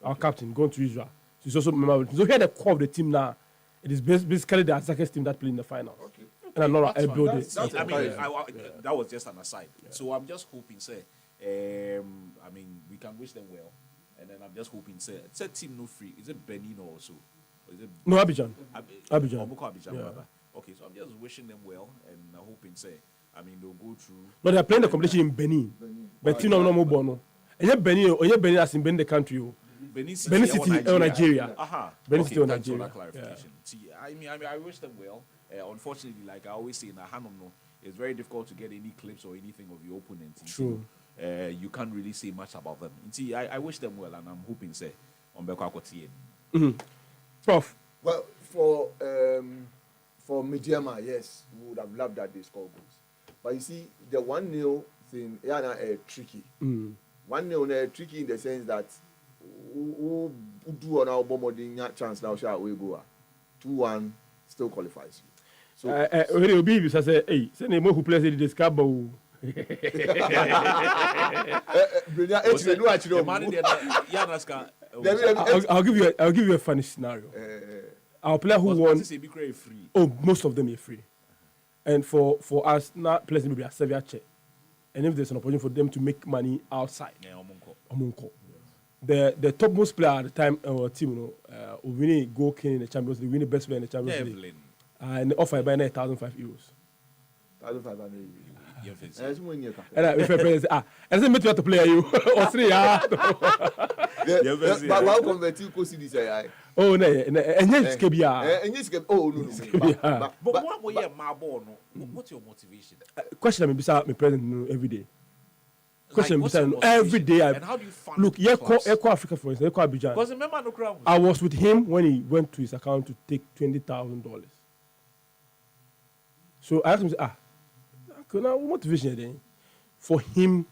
Our captain going to Israel. She's also a member of the team. So here the core of the team now, it is basically the Azakes team that played in the finals. Okay. And not a building. That was just an aside. So I'm just hoping, say, I mean, we can wish them well, and then I'm just hoping, say, it's a team no free. Is it Benin also? Or is it No, Abidjan. Abidjan. Yeah. Okay, so I'm just wishing them well, and hoping, say, I mean, they'll go through. No, they are playing the competition in Benin. But you know, no more bono. And yet Benin has been the country. Benin City or Nigeria. Benin City or thanks for Nigeria. that clarification. See, I mean, I wish them well. Unfortunately, like I always say in Hanum, it's very difficult to get any clips or anything of your opponent. True. You can't really say much about them. See, I wish them well, and I'm hoping, say, on Bekwakotie. Prof. Well, for Mediama, yes, we would have loved that they score goals. But you see, the 1-0 thing, tricky. 1-0 tricky in the sense that who do on our bomb chance now shall we go 2-1 still qualifies you. So will be say, hey, send him who plays in this cabo. I'll give you a funny scenario. Our player who won. Most of them are free. And for us, not players will be a severe check. And if there's an opportunity for them to make money outside, the topmost player at the time our team, who win goal king in the Champions League, win the best player in the Champions League, and offer by 1,005 euros. 1,500 euros. And if a player and then meet you to play you or 3 But why convert you see this? Oh no, and yes, Kebia. No. But what way what's your motivation? Question me beside me present every day. Question Like, beside every day. And how do you fund Look, clubs? Echo Africa for instance, Echo Abidjan. Because remember no crowd. I was with him when he went to his account to take $20,000. So I asked him, now what motivation then? For him,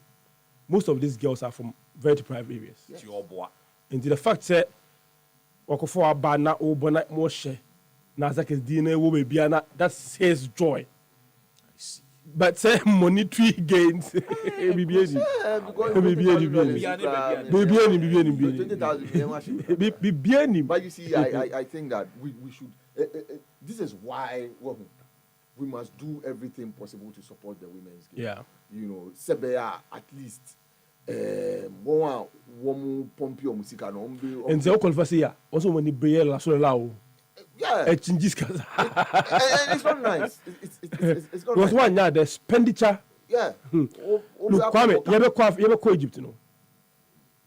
most of these girls are from very deprived areas. Yes. Your boy. And the fact that Wakofo Abana Obana Moshe Nazak Dina Wobiana, that says joy. I see. But say monetary gains. But you see, I think that we should. This is why we must do everything possible to support the women's game. Yeah. You know, Sebeya at least. Woman Pompeo Musica no. And the local facility also when the Brielle la Solao. Yeah. It changes. And it's not nice. It's not was nice. one the expenditure. Yeah. Look, Kwame, you ever go Egypt, you know.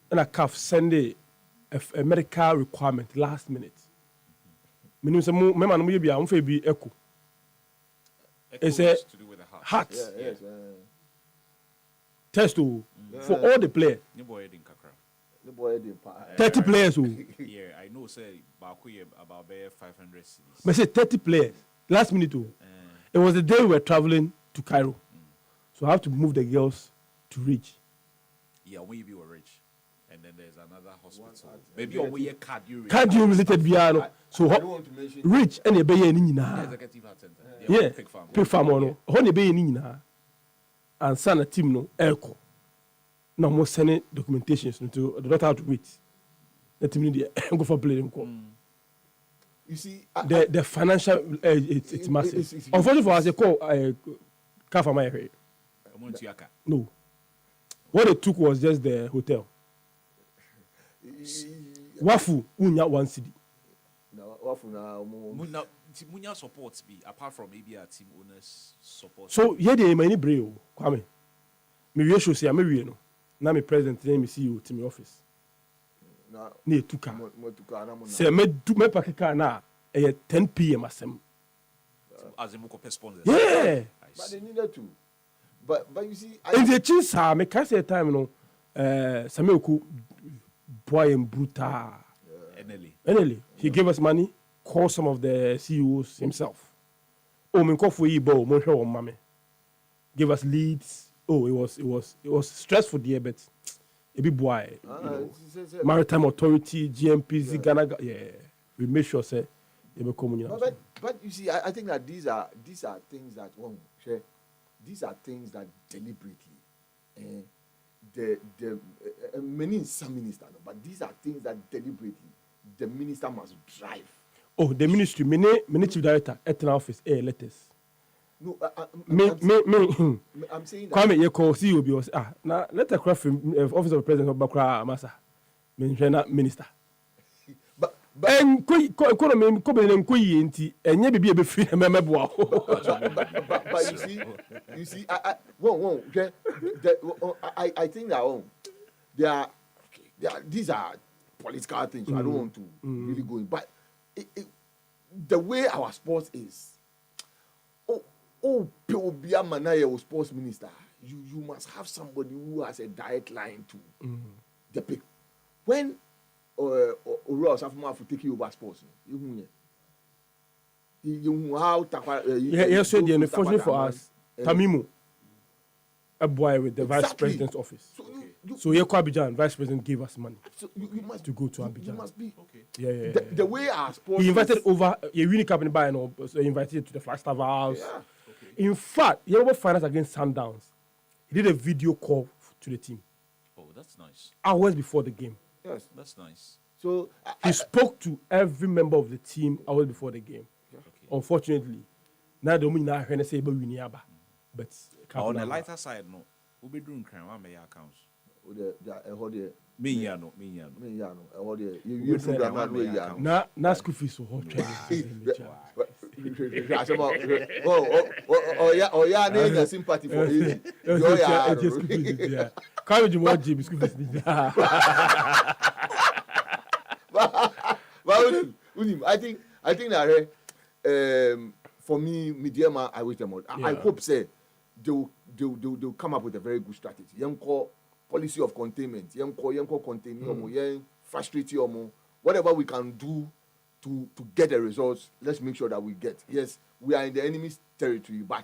And a calf send a medical requirement last minute. Minimum some member no be am fe bi echo. It's a to do with the heart. Yes. Test for all the players. New boy didn't kakra. The boy did 30 players. Yeah, I know. Say about 500 cities. But say 30 players. Last minute. It was the day we were traveling to Cairo. So I have to move the girls to Ridge. Yeah, when you were rich. And then there's another hospital. Maybe on where cardio related piano. So Ridge and the Bay in executive heart center. Yeah, pig farm on. Honey Bay in and son a team no echo. No more sending documentations to the daughter to wait. Let me go for playing. You see, the financial it's massive. Unfortunately for us, they call car for my area. No, what they took was just the hotel. Wafu unya 1 city. Wafu na Munya supports be apart from maybe our team owners support. So here they many brave. Kwame, me we show say me we no. Now me president me see you to my office. Na tuka. Say me pack car na 10 p.m. asem. As in moko sponsors. Yeah. But they needed to. But you see, in the chinsa me can say time no Samuel boy and brutal. Enely. He gave us money, called some of the CEOs himself. Oh, me call for you, bo, mo show mama. Give us leads. Oh, it was stressful there, but a bit boy. Maritime Authority, GMPZ, Ghana. Yeah, we make sure say they become. But you see, I think that these are things that these are things that deliberately. The many some minister, but these are things that deliberately the minister must drive. Oh, the ministry, many chief director at an office, letters. No, I'm saying that. Kwame, you call COB now let a craft office of the president of Bakra Massa, minister. But and economy and you be free but you see, I think that these are political things. So I don't want to really go in, but the way our sports is, Peobia Manaya was sports minister. You must have somebody who has a direct line to the pick. When Ross have more to take you over sports, you how yes, unfortunately for us, Tamimu, a boy with the vice president's office. So Abidjan, vice president gave us money you must to go to Abidjan. You must be okay. Yeah. The way our sports. He invited over a unique company by so he invited to the Flagstaff House. Yeah. Okay. In fact, he ever finals against Sundowns. He did a video call to the team. Oh, that's nice. Hours before the game. Yes, that's nice. So he spoke to every member of the team hours before the game. Okay. Unfortunately, now the woman now say but on the lighter side, no, we'll be doing crime. What may accounts? Me no. Na school fees so hot. Yeah, name sympathy for it. Yeah. Can't you watch Jimmy school fees? I think that for me, Mediama, I wish them all. I hope say they'll come up with a very good strategy. Young call policy of containment. Young call contain frustrate you. Whatever we can do to get the results, let's make sure that we get. Yes, we are in the enemy's territory, but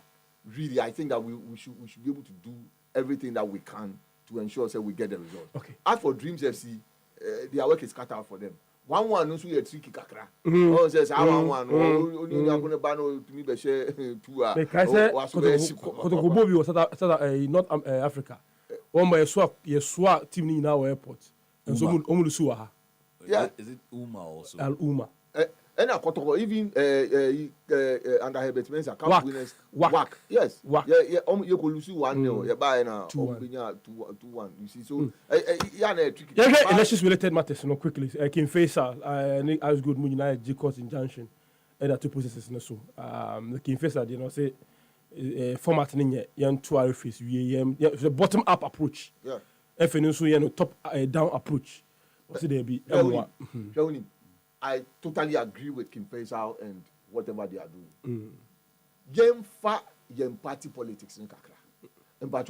really, I think that we should be able to do everything that we can to ensure that we get the results. Okay. As for Dreams FC, their work is cut out for them. 1-1 no so yɛ tricky kakra. Oh says 1-1 only akuna ba no to me be share 2 Kotokobo bi was North Africa. One by Yeswa team ni na airport. And so omu su ha. Yeah, is it Uma also? Al Uma. And Kotoko even under Herbert Mensah cup winners WAC. Yes. WAC. Yeah, you could lose 1-0. You buy na 2-1. You see, so yeah, tricky. Yeah, elections related matters, quickly. Kim Faisal, I was good United G-Court injunction. And the two processes so. The Kim Faisal, say format in young 2 RFs, the bottom up approach. Yeah. If you know top down approach. What's it there be? I totally agree with Kim Faisal and whatever they are doing. Yem party politics in kakra. And but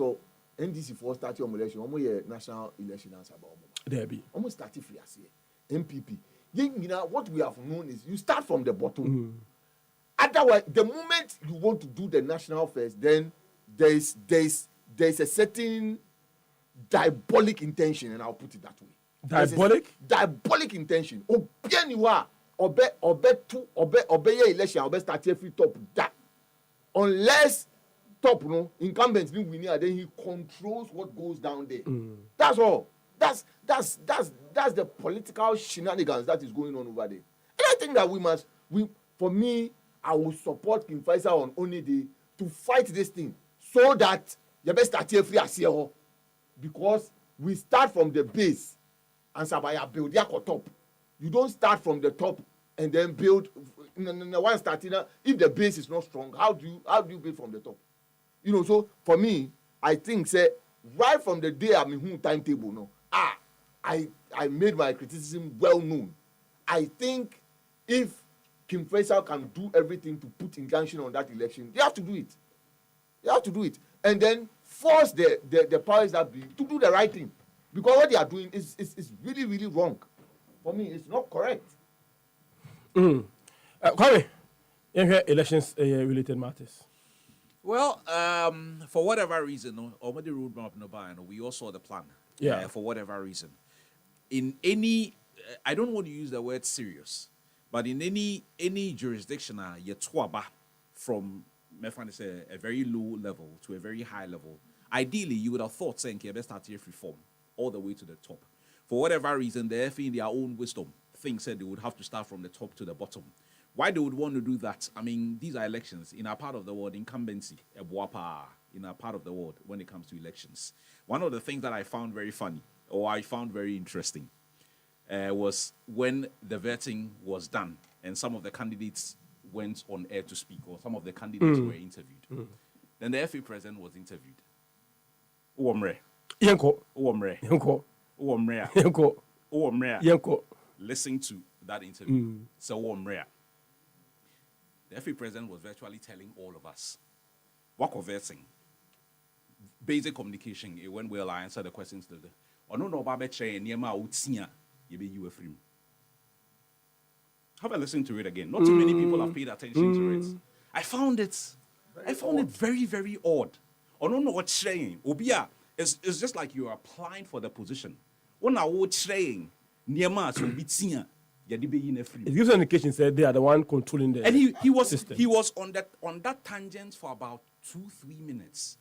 NDC for start your election, almost national election answer about there be almost started free as MPP. What we have known is you start from the bottom. Otherwise, the moment you want to do the national first, then there's a certain diabolic intention, and I'll put it that way. Diabolic intention. Bien you are obe election obe start every top that unless top no incumbent ni winning and then he controls what goes down there. That's all. That's the political shenanigans that is going on over there. And I think that for me, I will support Kim Faisal on only day to fight this thing so that you best start free as here because we start from the base. And Sabaya build top. You don't start from the top and then build. One starting. If the base is not strong, how do you build from the top? So for me, I think say right from the day I'm in timetable. No, I made my criticism well known. I think if Kim Faisal can do everything to put injunction on that election, they have to do it. And then force the powers that be to do the right thing. Because what they are doing is really, really wrong. For me, it's not correct. Kwame, elections related matters. Well, for whatever reason, or the roadmap we all saw the plan. Yeah. For whatever reason, in any, I don't want to use the word serious, but in any jurisdiction, from a very low level to a very high level. Ideally, you would have thought saying, "Okay, let's start here reform." All the way to the top. For whatever reason, the FA in their own wisdom thinks that they would have to start from the top to the bottom, Why they would want to do that? I mean, these are elections. In our part of the world, incumbency, in our part of the world, when it comes to elections. One of the things that I found very funny, or I found very interesting, was when the vetting was done and some of the candidates went on air to speak, or some of the candidates were interviewed. Then the FA president was interviewed. Listen to that interview. So the FA president was virtually telling all of us, what conversing, basic communication. It went well. I answered the questions to the. Have a listen to it again. Not too many people have paid attention to it. I found it very, very odd. I don't know what's saying. Obia, it's just like you're applying for the position. When I was saying, it gives an indication that they are the one controlling the system. He was on that tangent for about 2-3 minutes.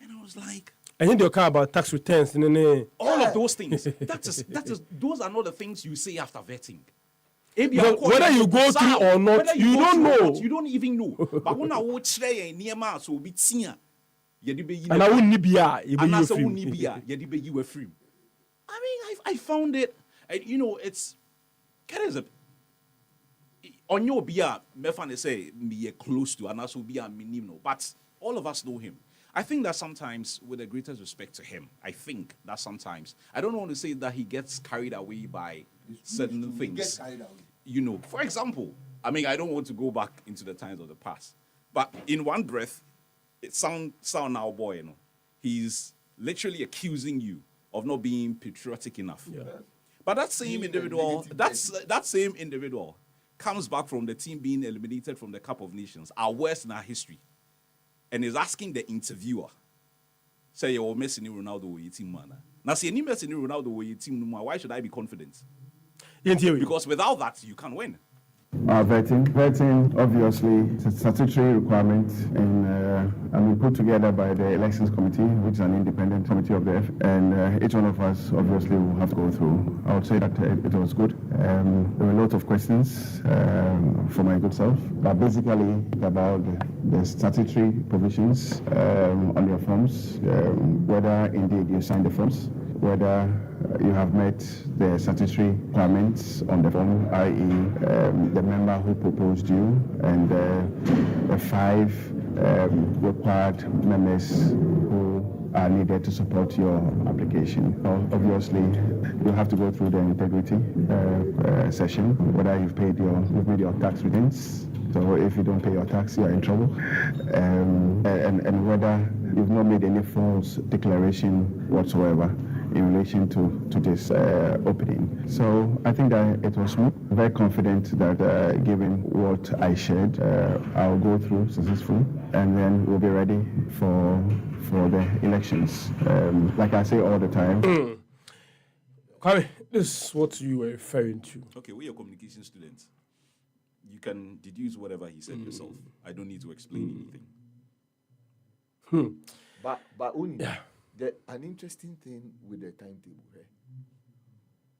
And I was like, and then they'll come about tax returns and all of those things. That is those are not the things you say after vetting. Whether you go through or not, you don't know. You don't even know. But when I watch near so be tia. And I wouldn't be I mean, I found it, it's on your beer, Mefane say me close to, and also be a minimum. But all of us know him. I think that sometimes, with the greatest respect to him, I don't want to say that he gets carried away by certain things. For example, I mean, I don't want to go back into the times of the past, but in one breath, it sound now, boy, he's literally accusing you of not being patriotic enough. Yeah. But that same individual, that same individual comes back from the team being eliminated from the Cup of Nations, our worst in our history, and is asking the interviewer, say, you're messing Ronaldo with your team, man. Now, see, any messing Ronaldo with your team, why should I be confident? Because without that, you can't win. Vetting, obviously, is a statutory requirement, and put together by the Elections Committee, which is an independent committee of the F, and each one of us obviously will have to go through. I would say that it was good. There were a lot of questions for my good self, but basically about the statutory provisions on your forms, whether indeed you signed the forms, whether you have met the statutory requirements on the form, i.e. The member who proposed you and the 5 required members who are needed to support your application. Obviously, you have to go through the integrity session, whether you've made your tax returns. So if you don't pay your tax, you are in trouble. And whether you've not made any false declaration whatsoever in relation to this opening. So I think that it was smooth. Very confident that given what I shared, I'll go through successfully, and then we'll be ready for the elections. Like I say all the time. Kwame, this is what you were referring to. Okay, we're a communication student. You can deduce whatever he said yourself. I don't need to explain anything. But only an interesting thing with the timetable, right?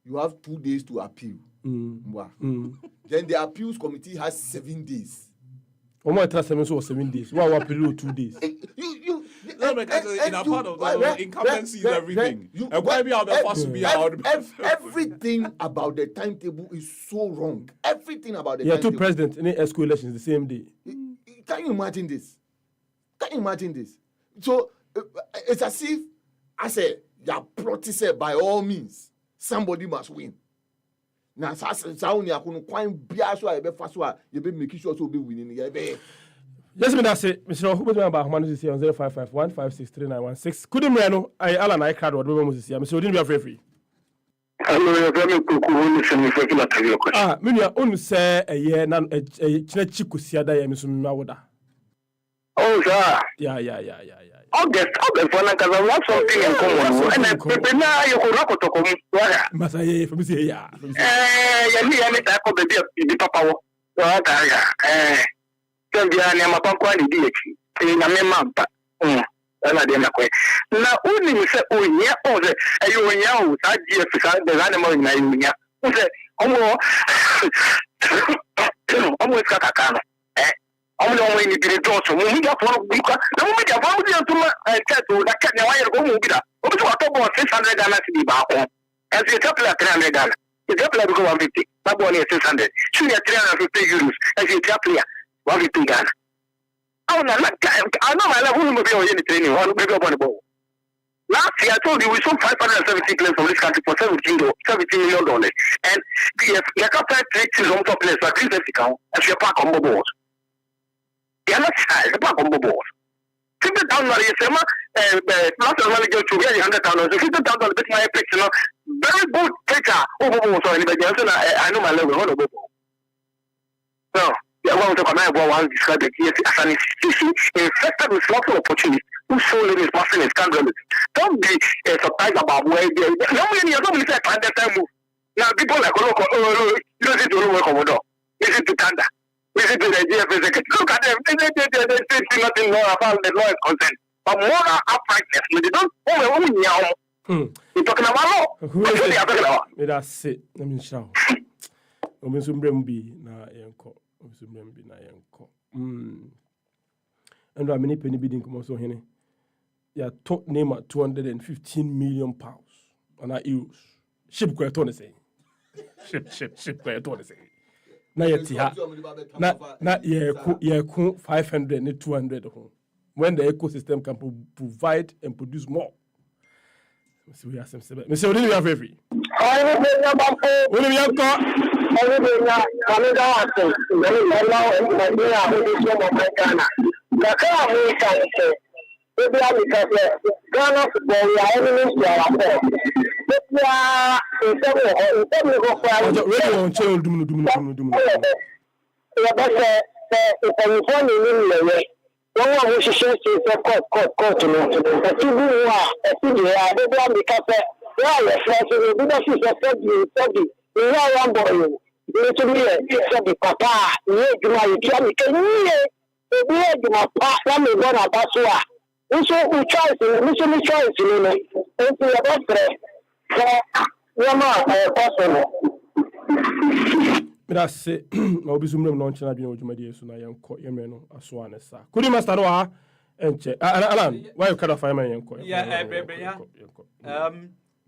You have 2 days to appeal. Then the appeals committee has 7 days. My trust was 7 days. Why appeal 2 days? In a part of the incumbency is everything. Everything about the timetable is so wrong. Everything about the timetable. 2 presidents in the elections the same day. Can you imagine this? So it's as if I say, you're protested by all means. Somebody must win. Now, only I couldn't quite be as well. You be making sure to be winning. Yes, that's it. Mr. Who was about humanity on 0551 563 Couldn't know Alan I card what we must see. Mr. Didn't be afraid. Minya onu say a year na chiku siada ya misumma woda. Oh, sir. Yeah. August for like I want something in common. And then now you could rock to come. Masaye from say ya. Yani type of the papa. So be an amapakwa ni DH. Na memamba. Na dem na kwe. Na uni mi se onya oze ayo onya o sa GF sa de na mo na nya. Ose omo almost kakakano only when you did also media for because no media for you to that can why go mubida obi to about 600 Ghana to be back as you tell 300 Ghana you tell go 150 that one is 600 so you 350 euros as you tell 150 Ghana I know my level will be on any training one maybe upon the ball. Last year I told you we sold 570 players from this country for $17 million and the captain takes his own top players for 350 count as you pack on the balls. They are not size, they pack on the balls. $50,000 last manager to get $100,000, so $50,000 bit my picks, very good pitcher over balls or anybody else. I know my level, hold on. So I want to come out and describe the GSC as an institution infested with lots of opportunities. Who show is passing and scandalous. Don't be surprised about where they are. Nobody said at that time move. Now people like listen to work over door. Listen to Tanda. Listen to the GFS. Look at them. They say nothing more about the law is concerned. But moral uprightness, they don't know. You're talking about law. Who is it? That's it. Let me show. Omisumbrembi na yenko. Omisumbrembi na yenko. And I many penny bidding come also here. Yeah, top name at 215 million pounds. And I euros. Ship quite to say. Ship quite to say. Na yetiha. Na ye 500 and 200 home. When the ecosystem can provide and produce more. So we have some seven. Mr. Odini, we have every. Maybe I because Ghana football, we are enemies to our football. But we are in some of we choice, you know, into your best that's it. I'll be zooming on China being with my so I am caught your man as one as a. Could you master no and check? Alan, why you can't find my uncle?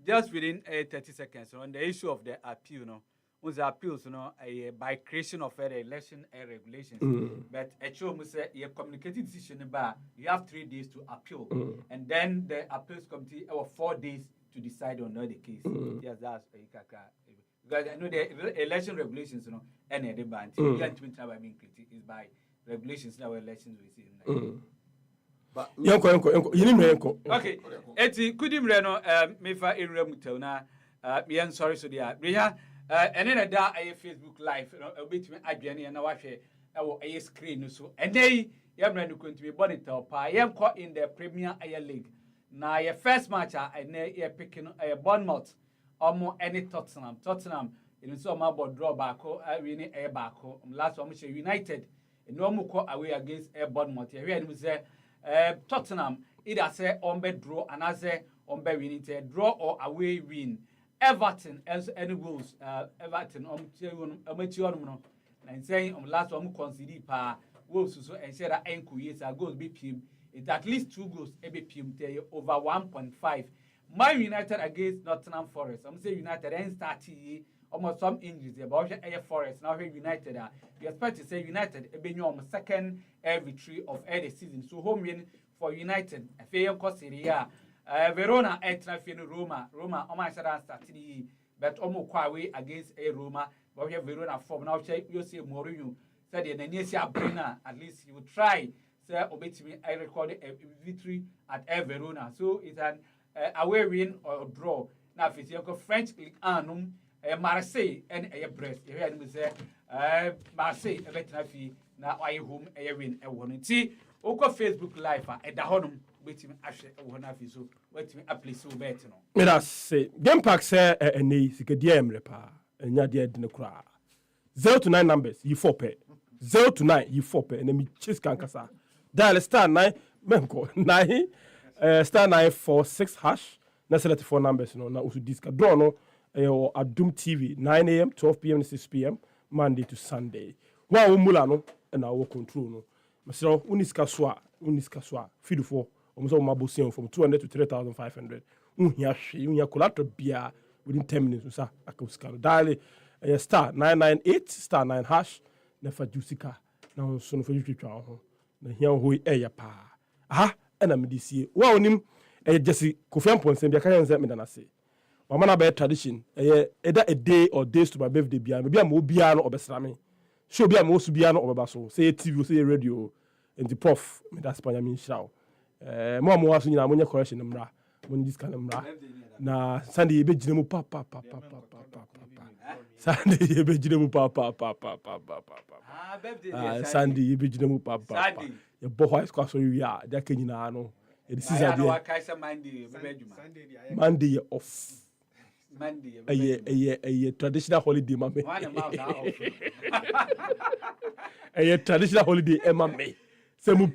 Just within 30 seconds on the issue of the appeal, was appeals, by creation of election regulations. But actually, we say you communicated decision about you have 3 days to appeal, and then the appeals committee have 4 days to decide on the case. Yes, that's because I know the election regulations, any other band. You can't by being critical is by regulations now elections we see. But okay, eti kudim reno mefa area mutona me an sorry so dia reha and then da I Facebook live obetimi adwane na wahwe ewo aye screen so and dey yamra no kontimi monitor pa yenko in the Premier Air League na your first match and ye picking a Bournemouth omo any Tottenham in so ma board draw baako winning air baako last one she United no mo ko away against Bournemouth here and we say Tottenham either say on bed draw and as on bed winning draw or away win. Everton as any goals Everton no and saying last one concede pa Wolves so and say that enku yes goals be pm it at least 2 goals be pm over 1.5. Man United against Nottingham Forest. I'm say United and start almost some injuries there but Air Forest now United we expect to say United be your second victory of the season so home win for United FA Serie A. Verona etrafin Roma almost started but almost away against Roma but we have Verona form now check you see Mourinho said the Nenesia Brenya at least he would try say obetimi I recorded a victory at Verona so it's an away win or draw now if you French League 1 Marseille and Brest you hear me say Marseille ebetrafi na why home win e won ti oko Facebook live e da honum betimi ahwe e won afi so wetimi apply so bet no me da say game pack say eni sikedi emre pa enya de de kura 0 to 9 numbers you 4 pair 0 to 9 you 4 pair and me chase kankasa dial star 9 menko 9 star 946 hash na select 4 numbers no na usu disca draw no Adum TV 9 a.m. 12 p.m. and 6 p.m. Monday to Sunday. wa wo mula no na wo control no mesro uniska so a feed for almost all mabosin from 200 to 3,500 unhia hwe unhia collateral bia within 10 minutes so akosika dial star 998 star 9 hash na fa jusika na so no fa twitwa ho na hia ho eya pa aha na medisie wa onim jesse kofiampon sem bia kan nze medana se mama na be tradition either a day or days to my birthday bia me bia mo bia no obesra me show bia mo su bia no obeba so say TV say radio and the prof me da spanya me nshraw mo waso nyina mo nye correction mra mo ni diska mra na Sunday be gina mu pa Sunday be gina mu pa Sunday be gina mu pa ya bo high school so wi a da kenyina no this is Monday off a traditional holiday mame a traditional holiday mame se mu